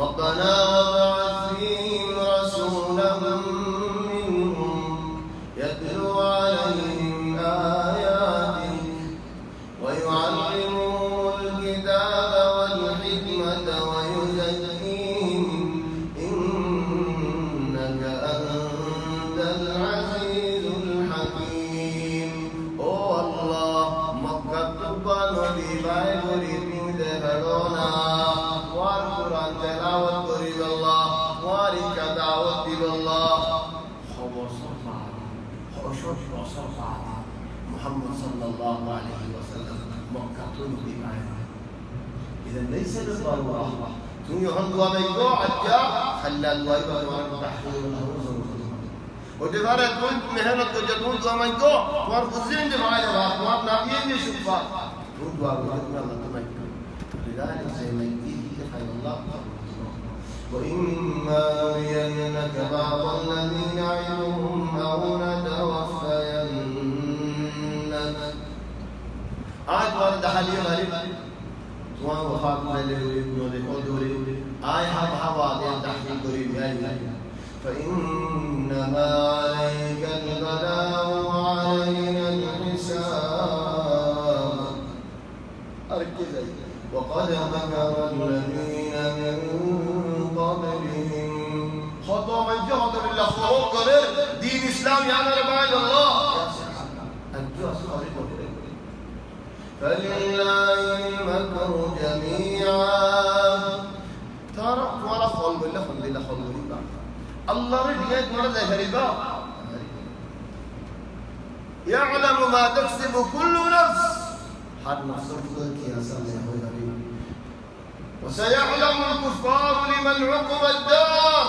ربنا وابعث فيهم رسولا منهم يتلو عليهم آياتك ويعلمهم الكتاب والحكمة ويزكيهم إنك أنت العزيز নদী বাই করি তুমি দেখালো না ওয়ার কুরআন তেলাওয়াত করি আল্লাহ ওয়ার ইকা দাওয়াত দিব আল্লাহ খবর সফা খবর সফা মুহাম্মদ সাল্লাল্লাহু আলাইহি ওয়াসাল্লাম মক্কা তো নদী বাই اذا ليس بالضروره তুমি যখন দোয়া মাইগো আজ্জা খাল্লা দোয়া করো তহসিল ودفارة تون مهنة تجتون دوما يكو وار خزين دفاعي لبعض وار نبيين يشوفا تون دوار وجدنا الله تمكن لذلك زي ما يجيه خير الله وإما نرينك بعض الذين نعدهم أو نتوفينك آية وارد حالي غريب سواء وفاق مليوري بنولي قدوري آية حبا دين تحقيق قريب فإنما عليك البلاغ وعلينا الحساب أركز وقد مكر الذين من قبلهم خطوة من جهد بالله فهو قرر دين إسلام يعني رباعي الله أنتوا أصحابي فلله المكر جميعا ترى ولا خلق بالله خلق بالله خلق بالله الله رجعت مرة غريبة يعلم ما تكسب كل نفس حد نفسك يا سلام وسيعلم الكفار لمن عقب الدار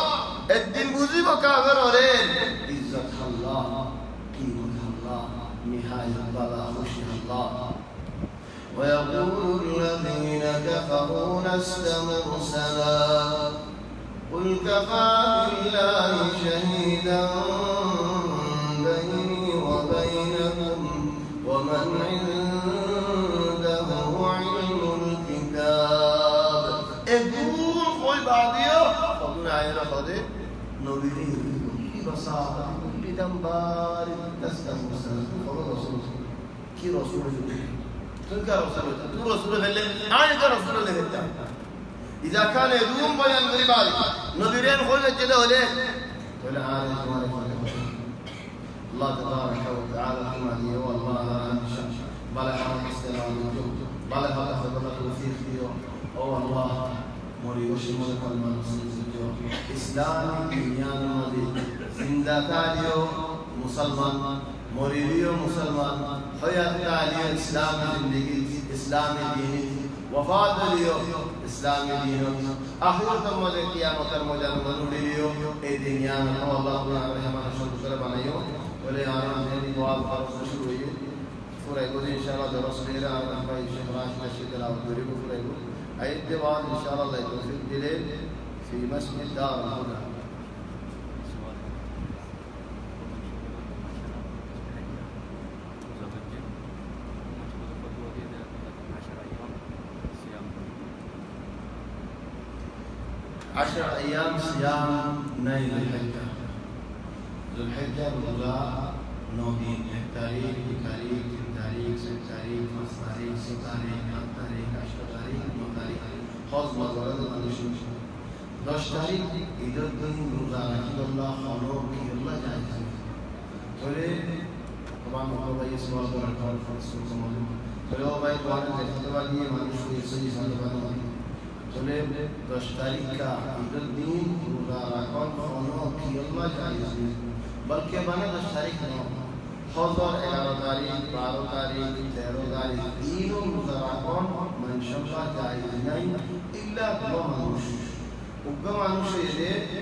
الدين بوزي وكافر عليه عزة الله قيمة الله نهاية الله خشية الله ويقول الذين كفروا لست مرسلا قل كفى بالله شهيدا بيني وبينكم ومن عنده علم الكتاب اقول خوي بعديا خذونا عينا خذي نبيري بصاحة بدم بارد تسلم مسلم خذ رسول كي رسول تلك رسول تو رسول الله آية رسول الله إذا كان يدوم بيان غريبالي نبيرين خلنا كده وليه ولا عالي الله تبارك وتعالى كما هي والله أنا شمس بلا حرام استلام الوجود بلا هذا فضل الوفيق فيه أو الله مريوش ملك المنصور إسلام دنيا الماضي زندة تاليو مسلمان مريديو مسلمان حياة تاليو إسلام زندگی إسلام ديني وفات ليو إسلام دينو آخر تموجه قيامة ترموجه منوليو إيه دنيا نحو الله رحمه شكر بنايو ولی آرام دینی دعا بخارج شروع ہوئی فرائض انشاءاللہ درس میرا آرام کا شیخ راشد رشید تلاوت کری کو فرائض ایت بعد انشاءاللہ اللہ توفیق دے فی مسجد دار الهدى عشر أيام صيام نيل الحجة ذو الحجة روزہ 9 دن 1 تاریخ 2 تاریخ 3 تاریخ 7 تاریخ 5 تاریخ 6 تاریخ 8 تاریخ 8 تاریخ 9 تاریخ خاص مزارات انشون 10 تاریخ ایدر دن روزہ رکھید اللہ خانو کی اللہ جائز ہے تولے طبعا مطلوب ہے یہ سوال پر رکھال فرسول کا معلوم تولے وہ بائی دوارے فتوہ دیئے منشو یہ صحیح سالے بنا تولے 10 تاریخ کا ایدر دن روزہ رکھال خانو کی اللہ جائز ہے بلکہ بنا 10 تاریخ نو حضر 11 تاریخ 12 تاریخ 13 تاریخ دینوں مزرعون منشمہ جائز نہیں الا دو منوش اگا منوش یہ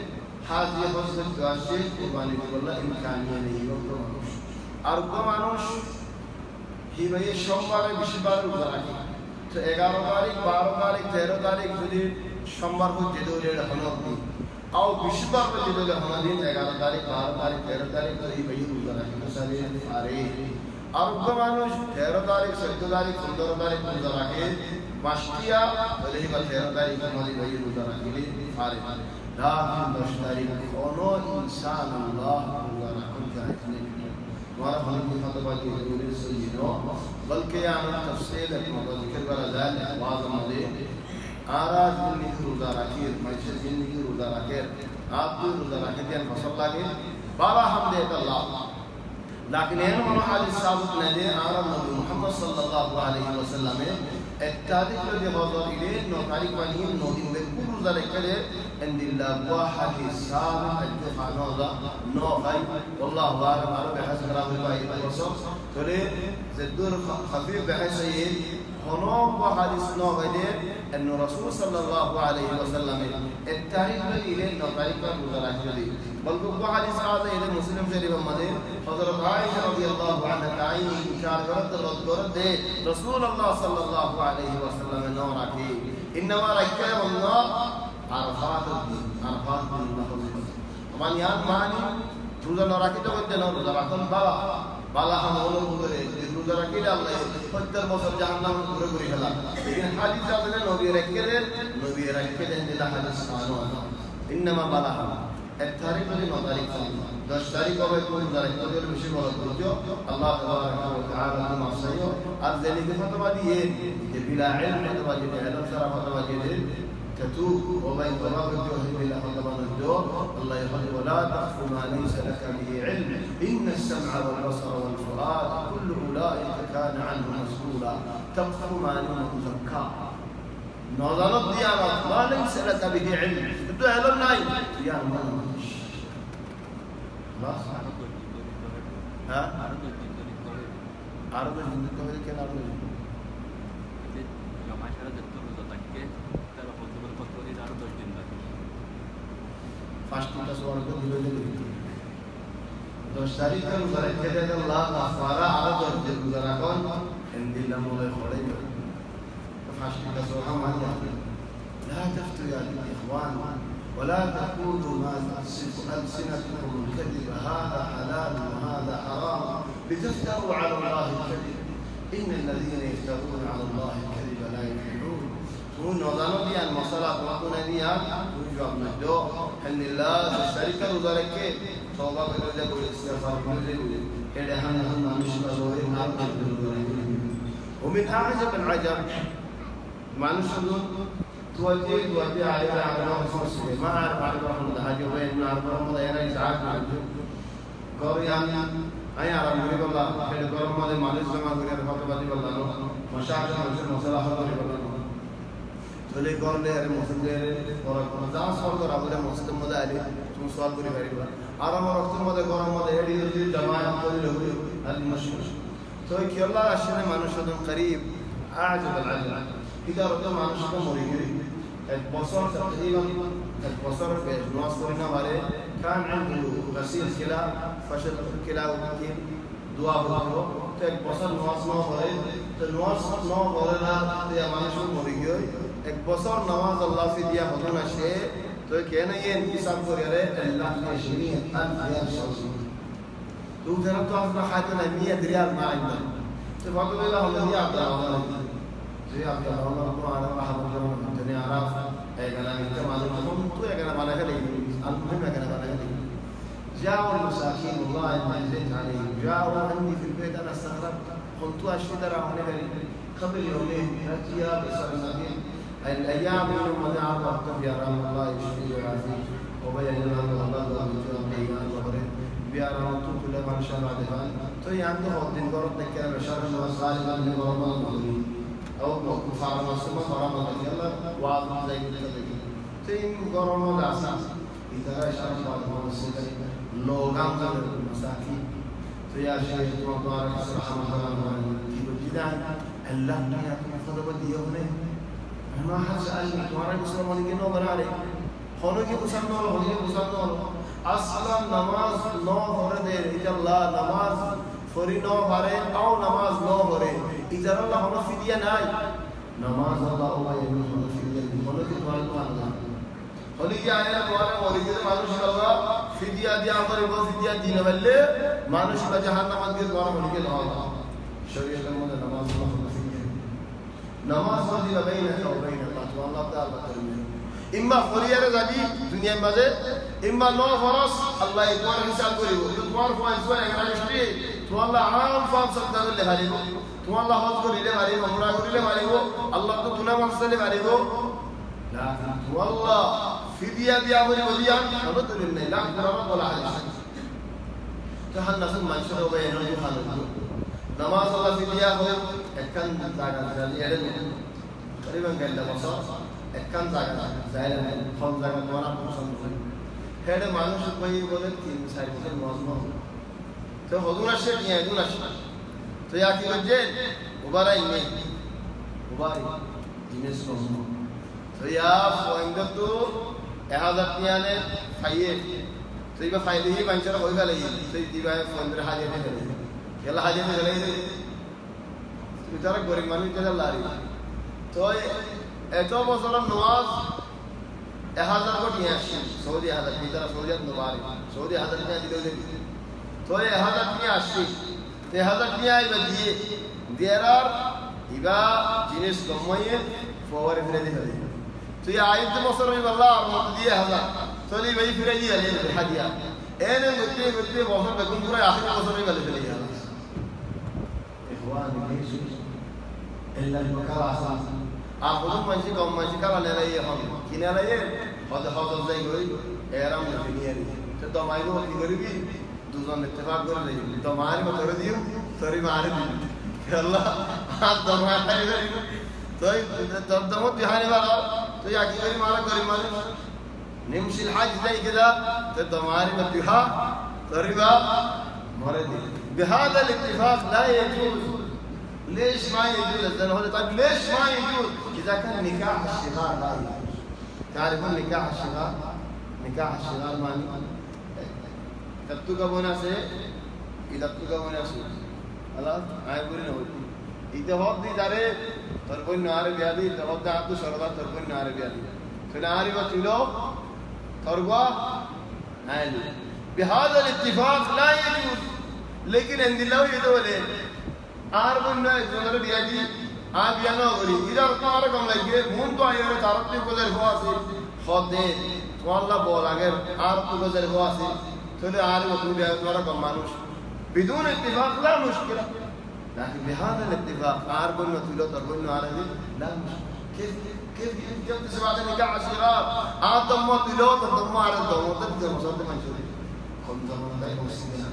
حاضی حضرت گاشتے قربانی اللہ امکانیہ نہیں اگا منوش اور اگا منوش ہی بھئی شمبار بیشی بار مزرعی تو 11 تاریخ 12 تاریخ 13 تاریخ جدی شمبار کو جدو لے رہنا ہوتی اور بیشتر پر جدو لہنا دین 11 تاریخ 12 تاریخ 13 تاریخ تو یہ بھئی روزہ رکھیں تو سارے آرے اور اگا مانوش 13 تاریخ 17 تاریخ 15 تاریخ روزہ رکھیں ماشتیا بلے ہی بل 13 تاریخ ہماری بھئی روزہ رکھیں لے آرے لیکن 10 تاریخ کونو انسان اللہ روزہ رکھیں جائز نہیں ہمارا حلق کی خطبہ کی ضروری سیدنو بلکہ یعنی تفصیل اپنا ذکر برا جائے بعض مدے آراز زندگی روزہ رکھیر معیشت زندگی روزہ رکھیر آپ کو روزہ رکھیر دین فصل لگے بالا حمد اللہ لیکن این حدیث ثابت ندے آرام نبی محمد صلی اللہ علیہ وسلم التاريخ الذي حضر إليه إنه تاريخ وليه إنه بكل ذلك عند الله واحد حساب الدفع نوضع نوفي والله أعلم أنا بحسب كلام الله والرسول تقول زدور خفيف بحيث هنوك وحديث نوغيدي أن الرسول صلى الله عليه وسلم التاريخ إليه نطريق المدرج جديد بل بقى حديث هذا إلى مسلم شريف المدين حضرت عائشة رضي الله عنها تعين إشار قرد رسول الله صلى الله عليه وسلم نورك إنما ركب الله عرفات الدين طبعا يان ماني روزا نوراكي تو قد روزا راكن বালা হামল করে রোজা রাখিলে আল্লাহ 70 বছর জাহান্নাম ঘুরে ঘুরে খেলা लेकिन হাদিস আছে নবী রাখলেন দিলা হাদিস সানো ইনমা বালা التاريخ لمطاريق 10 তারিখ হবে কোন জায়গায় বেশি বড় বুঝো আল্লাহ তাবারাক ওয়া তাআলা মাসাইও আর জেলিকে ফতোয়া দিয়ে যে বিলা ইলম ফতোয়া দিয়ে ইলম সারা ফতোয়া দিয়ে تتوب ومن طلب الجهل إلى حضمان الدور الله يقول ولا تخف ما ليس لك به علم إن السمع والبصر والفؤاد كل أولئك كان عنه مسؤولا تخف ما لم تزكى نظر الديانات ما ليس لك به علم بدو علم نايم يا من خلاص ها عرض الجند كده كده عرض ফাস্টটা সবার তো দিল দিল 10 তারিখের উপরে কেটে আল্লাহ কাফারা আর 10 দিন গুজার এখন ইনদিল্লাহ মোলে খড়ে ফাস্টটা সবার মানে لا تفتوا يا الاخوان ولا تقولوا ما تصف ألسنتكم الكذب هذا حلال وهذا حرام لتفتروا على الله الكذب إن الذين يفترون على الله الكذب لا يفلحون ونظام دي المصالح وقنا دي وجواب مهدو حل الله الشركة وذلك توبة بلوجة والاستغفار بلوجة إلى هم مش بلوجة ومن أعجب العجب ما نشهد توجه على رسول ما أعرف على رحمة حاجة وين ما أعرف رحمة أنا إسعاف قال يعني أي أعرف من الله كده قال ما مالس ما غير فقط بدي بالله مشاعر مصالح بدي بالله বলে করলে আরে মুসলিমদের পড়া কোন যা সর করা বলে মুসলিম মধ্যে আলে তুমি সওয়াল করে পারিবা আর আমার রক্তের মধ্যে গরম মধ্যে এডি যদি জামায়াত করে হই আল মশহুর তো কি আল্লাহ আসলে মানুষের করিব আজব আল আজব ইদা রত মানুষকে মরে গেলে এক বছর تقريبا এক বছর নওয়াজ পড়ি না পারে কান عنده غسيل كلى فشل كلى وكي দোয়া করব তো এক বছর নওয়াজ না পড়ে তো নওয়াজ না পড়ে না তে মানুষ মরে গিয়ে এক বছর নামাজ আল্লাহ ফিদিয়া হতো না সে তো কেন এই হিসাব করে রে আল্লাহ কে শরীয়ত আল শামসি তো যারা তো আপনারা খাইতে না 100 রিয়াল না আইনা তো ভাবলে হলো ইয়া আল্লাহ যে আল্লাহ আল্লাহ তো আর আহমদ জানে আরাফ এখানে নিতে মানুষ তো এখানে বানা গেলে আলমুহিম এখানে বানা গেলে جاءوا المساكين والله ما زيت عليهم جاءوا عندي في البيت انا استغربت قلت اشتري هنا قبل يومين اتيا بسنتين الايام يوم ما عرفت يا رب الله يشفي ويعافيك وبين لنا الله بيان وبرد بيان كل ما شاء الله دفان تو يعني هو دين قرط كان بشر وصالح من رمضان او كفار مسلم فرما يلا واعظ زي كده تين قرما الاساس اذا شاء الله مسلم لوغان المساكين تو يا شيخ تبارك سبحانه وتعالى جدا الله يا فضل وديونه ما حد سألني تمہارا مسلم ہونے کے نو بنا رہے خونوں کی پسند ہو ہونے کی پسند ہو اصلا نماز نو فرد ہے اللہ نماز فری نو بھرے او نماز نو بھرے اجر اللہ ہونا فدیہ نائی نماز اللہ اللہ یمین ہونا فدیہ ہونے کی تمہارا تو آنگا ہونے کی آئے تمہارا مولی کے مانوش اللہ فدیہ دیا ہمارے وہ فدیہ دینے والے مانوش اللہ جہاں نماز کے تمہارا ہونے کے نو آنگا شریعت اللہ نماز اللہ ہونا فدیہ نماز فضل بينك وبين الله والله تعالى كريم اما فريار غادي دنيا مازه اما نو فرس الله يقول حساب করিব তোমার পয়েন্ট করে এখানে তো আল্লাহ আরাম ফাম সবদা করলে হারিব তো আল্লাহ হজ করিলে হারিব উমরা করিলে হারিব আল্লাহ তো গুনাহ মাফ করলে হারিব لا والله ফিদিয়া দিয়া বলি বলিয়া আলহামদুলিল্লাহ লাখ রাব বলা হাদিস জাহান্নাম মানুষের হবে এনে ভালো নামাজ আল্লাহ ফিদিয়া হয় একখান জায়গা জালি করিবান গেল বছর একখান জায়গা যাইলে কোন জায়গা তোমার পছন্দ হয় হেডে মানুষ কই বলে 3-4 বছর নজম তো হদুন আসে নিয়ে হদুন আসে তো ইয়া কি বলছেন ওবারাই নেই Why? Genius no. So yeah, point the two. Ehada tiane faye. So iba faye hi banchara hoy gale. So iba fondre haje ne gale. Yalla haje ne gale. Bichara gorib manu jala lari. So eto bosalam nawaz ehada ko tiya Saudi ehada bitara Saudi nubari. Saudi ehada tiya dilo de. So ehada tiya ashi. Te ehada tiya iba diye. There are iba jenis gomoye forward fredi hadi. So ये आयत मसर में बल्ला और मत दिए हजार तो नहीं वही फिर ये ले हदिया ऐने गुत्ते गुत्ते मौसम बेकुम पूरा आखिर मसर में गले चले गया इखवान लीजिए इल्ला मकर आसान आप खुद मंची कम मंची का ले रही है हम किने रही है हद जाए कोई एराम नहीं है तो दमाइनो की गरीबी दूसरा इत्तेफाक कर रही है दमारी में कर दियो सॉरी मारे दी अल्लाह हाथ दमाता है तो तब दमत बिहाने वाला तो या कि कोई मारा गरीब मानुष निमशि الحاج زي كده تدماري مديها قريبا مرضي بهذا الاتفاق لا يجوز ليش ما يجوز الزنا طيب ليش ما يجوز اذا كان نكاح الصغار لا يجوز تعرفون نكاح الصغار معني تتوقعون से इधर तुकावना से अल्लाह आए बुरी न होती इतहाद दी जारे तरबन नारे बियादी तवद्दा अब्दु शरदा तरबन नारे बियादी फिनारी वतिलो तरवा नाइल بهذا الاتفاق لا يجوز लेकिन अंदिल्लाह ये तो बोले आरबन ना जोनर बियादी आ बियानो करी इधर तुम्हारा कम लगे मून तो आये रे तारती को जर हुआ से खुदे वाला बोल अगर आर को जर हुआ से तो ले आरे वो तुम्हारा तुम्हारा कम मानुष بدون اتفاق لا مشكلة لكن بهذا الاتفاق عاربون وتلو تربون على لا مشكلة كيف جبت سبعة نكاح صغار ضم وتلو تضم على الضم وتبدأ مصدر منشوري خم زمان لا يمسكنا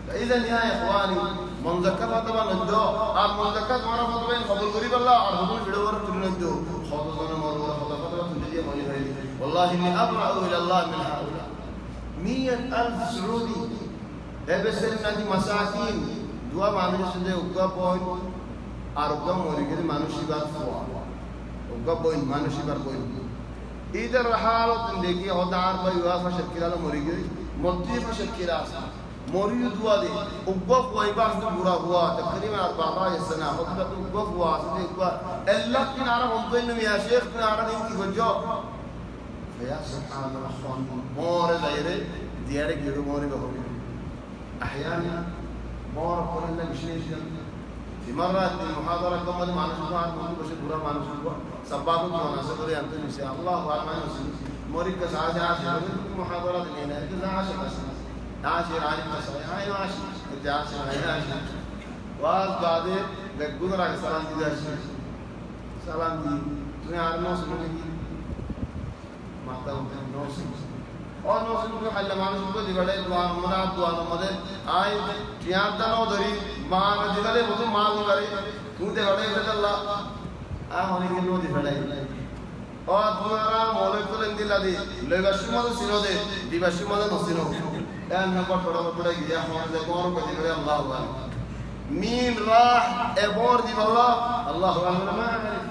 فإذا يا إخواني من ذكر طبعا الدعاء من ذكر مرة فطبعا خبر قريب الله عرفون في دور تلو الدعاء خاطبنا مرة فطبعا تلجي مولي هاي والله إني أبرأ إلى الله من هؤلاء 100,000 سعودي بس النادي مساكين دوا মানুষ যে উগা বই আর উগা মরে গেলে মানুষিবার ফোয়া উগা বই মানুষিবার বই ইদার হালত দেখি হদার বই ওয়াফা শকিলা মরে গেলে মদ্দিফা শকিলা মরি দুয়া দে উগা বই বাস বুড়া হুয়া تقريبا 14 سنه হদা উগা হুয়া আছে উগা আল্লাহ কি নারা বলতেন মিয়া শেখ নারা ইনকি গজো فيا سبحان الله مور غيره দিয়ারে গিরু মরে বাবা أحيانا مور قلنا مش ليش في مرة المحاضرة كمان مع نشوفها ممكن بس برا مع نشوفها سبابة وانا سأقول يا أنتم نسي الله وعلى نسي موري كساعة عاشر المحاضرات اللي هنا كذا عاشر عالم مسائل هاي عاشر كنت عاشر هاي عاشر واز بعدين بقول راح سلام دي داش سلام دي توني عارف سنوني ما تاون نوسي और नौसिन को हल्ला मानुष को दिवड़े दुआ नमदे आय जियादा नो दरी मां दिवड़े वो मां करे तू दिवड़े बदल्ला आ होने के नो दिवड़े और दुआरा मोले को लंदिला दी लेवशुमा तो सिनो दे दिवशुमा तो नसिनो यार न को थोड़ा गया होने दे कौन को दिवड़े अल्लाह हुआ मीन राह एबोर दिवल्ला अल्लाह हुआ ما اعرف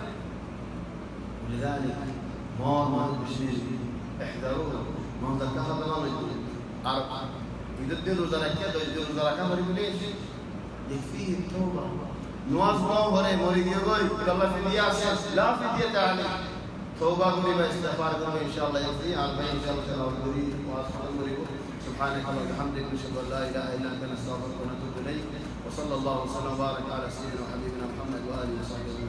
لذلك ما بشيء احذروه من ذكر طبعا عرب إذا الدين روزانا كذا الدين روزانا كم مريض ليش يكفيه التوبة نواز ما هو هري مريض يقول الله في دياسة لا في دية عليه توبة قريبة استغفار قريبة إن شاء الله يكفيه عالمين إن شاء الله قريب وأصحاب مريض سبحانك اللهم وبحمدك نشهد أن لا إله إلا أنت نستغفرك ونتوب إليك وصلى الله وسلم وبارك على سيدنا وحبيبنا محمد وآله وصحبه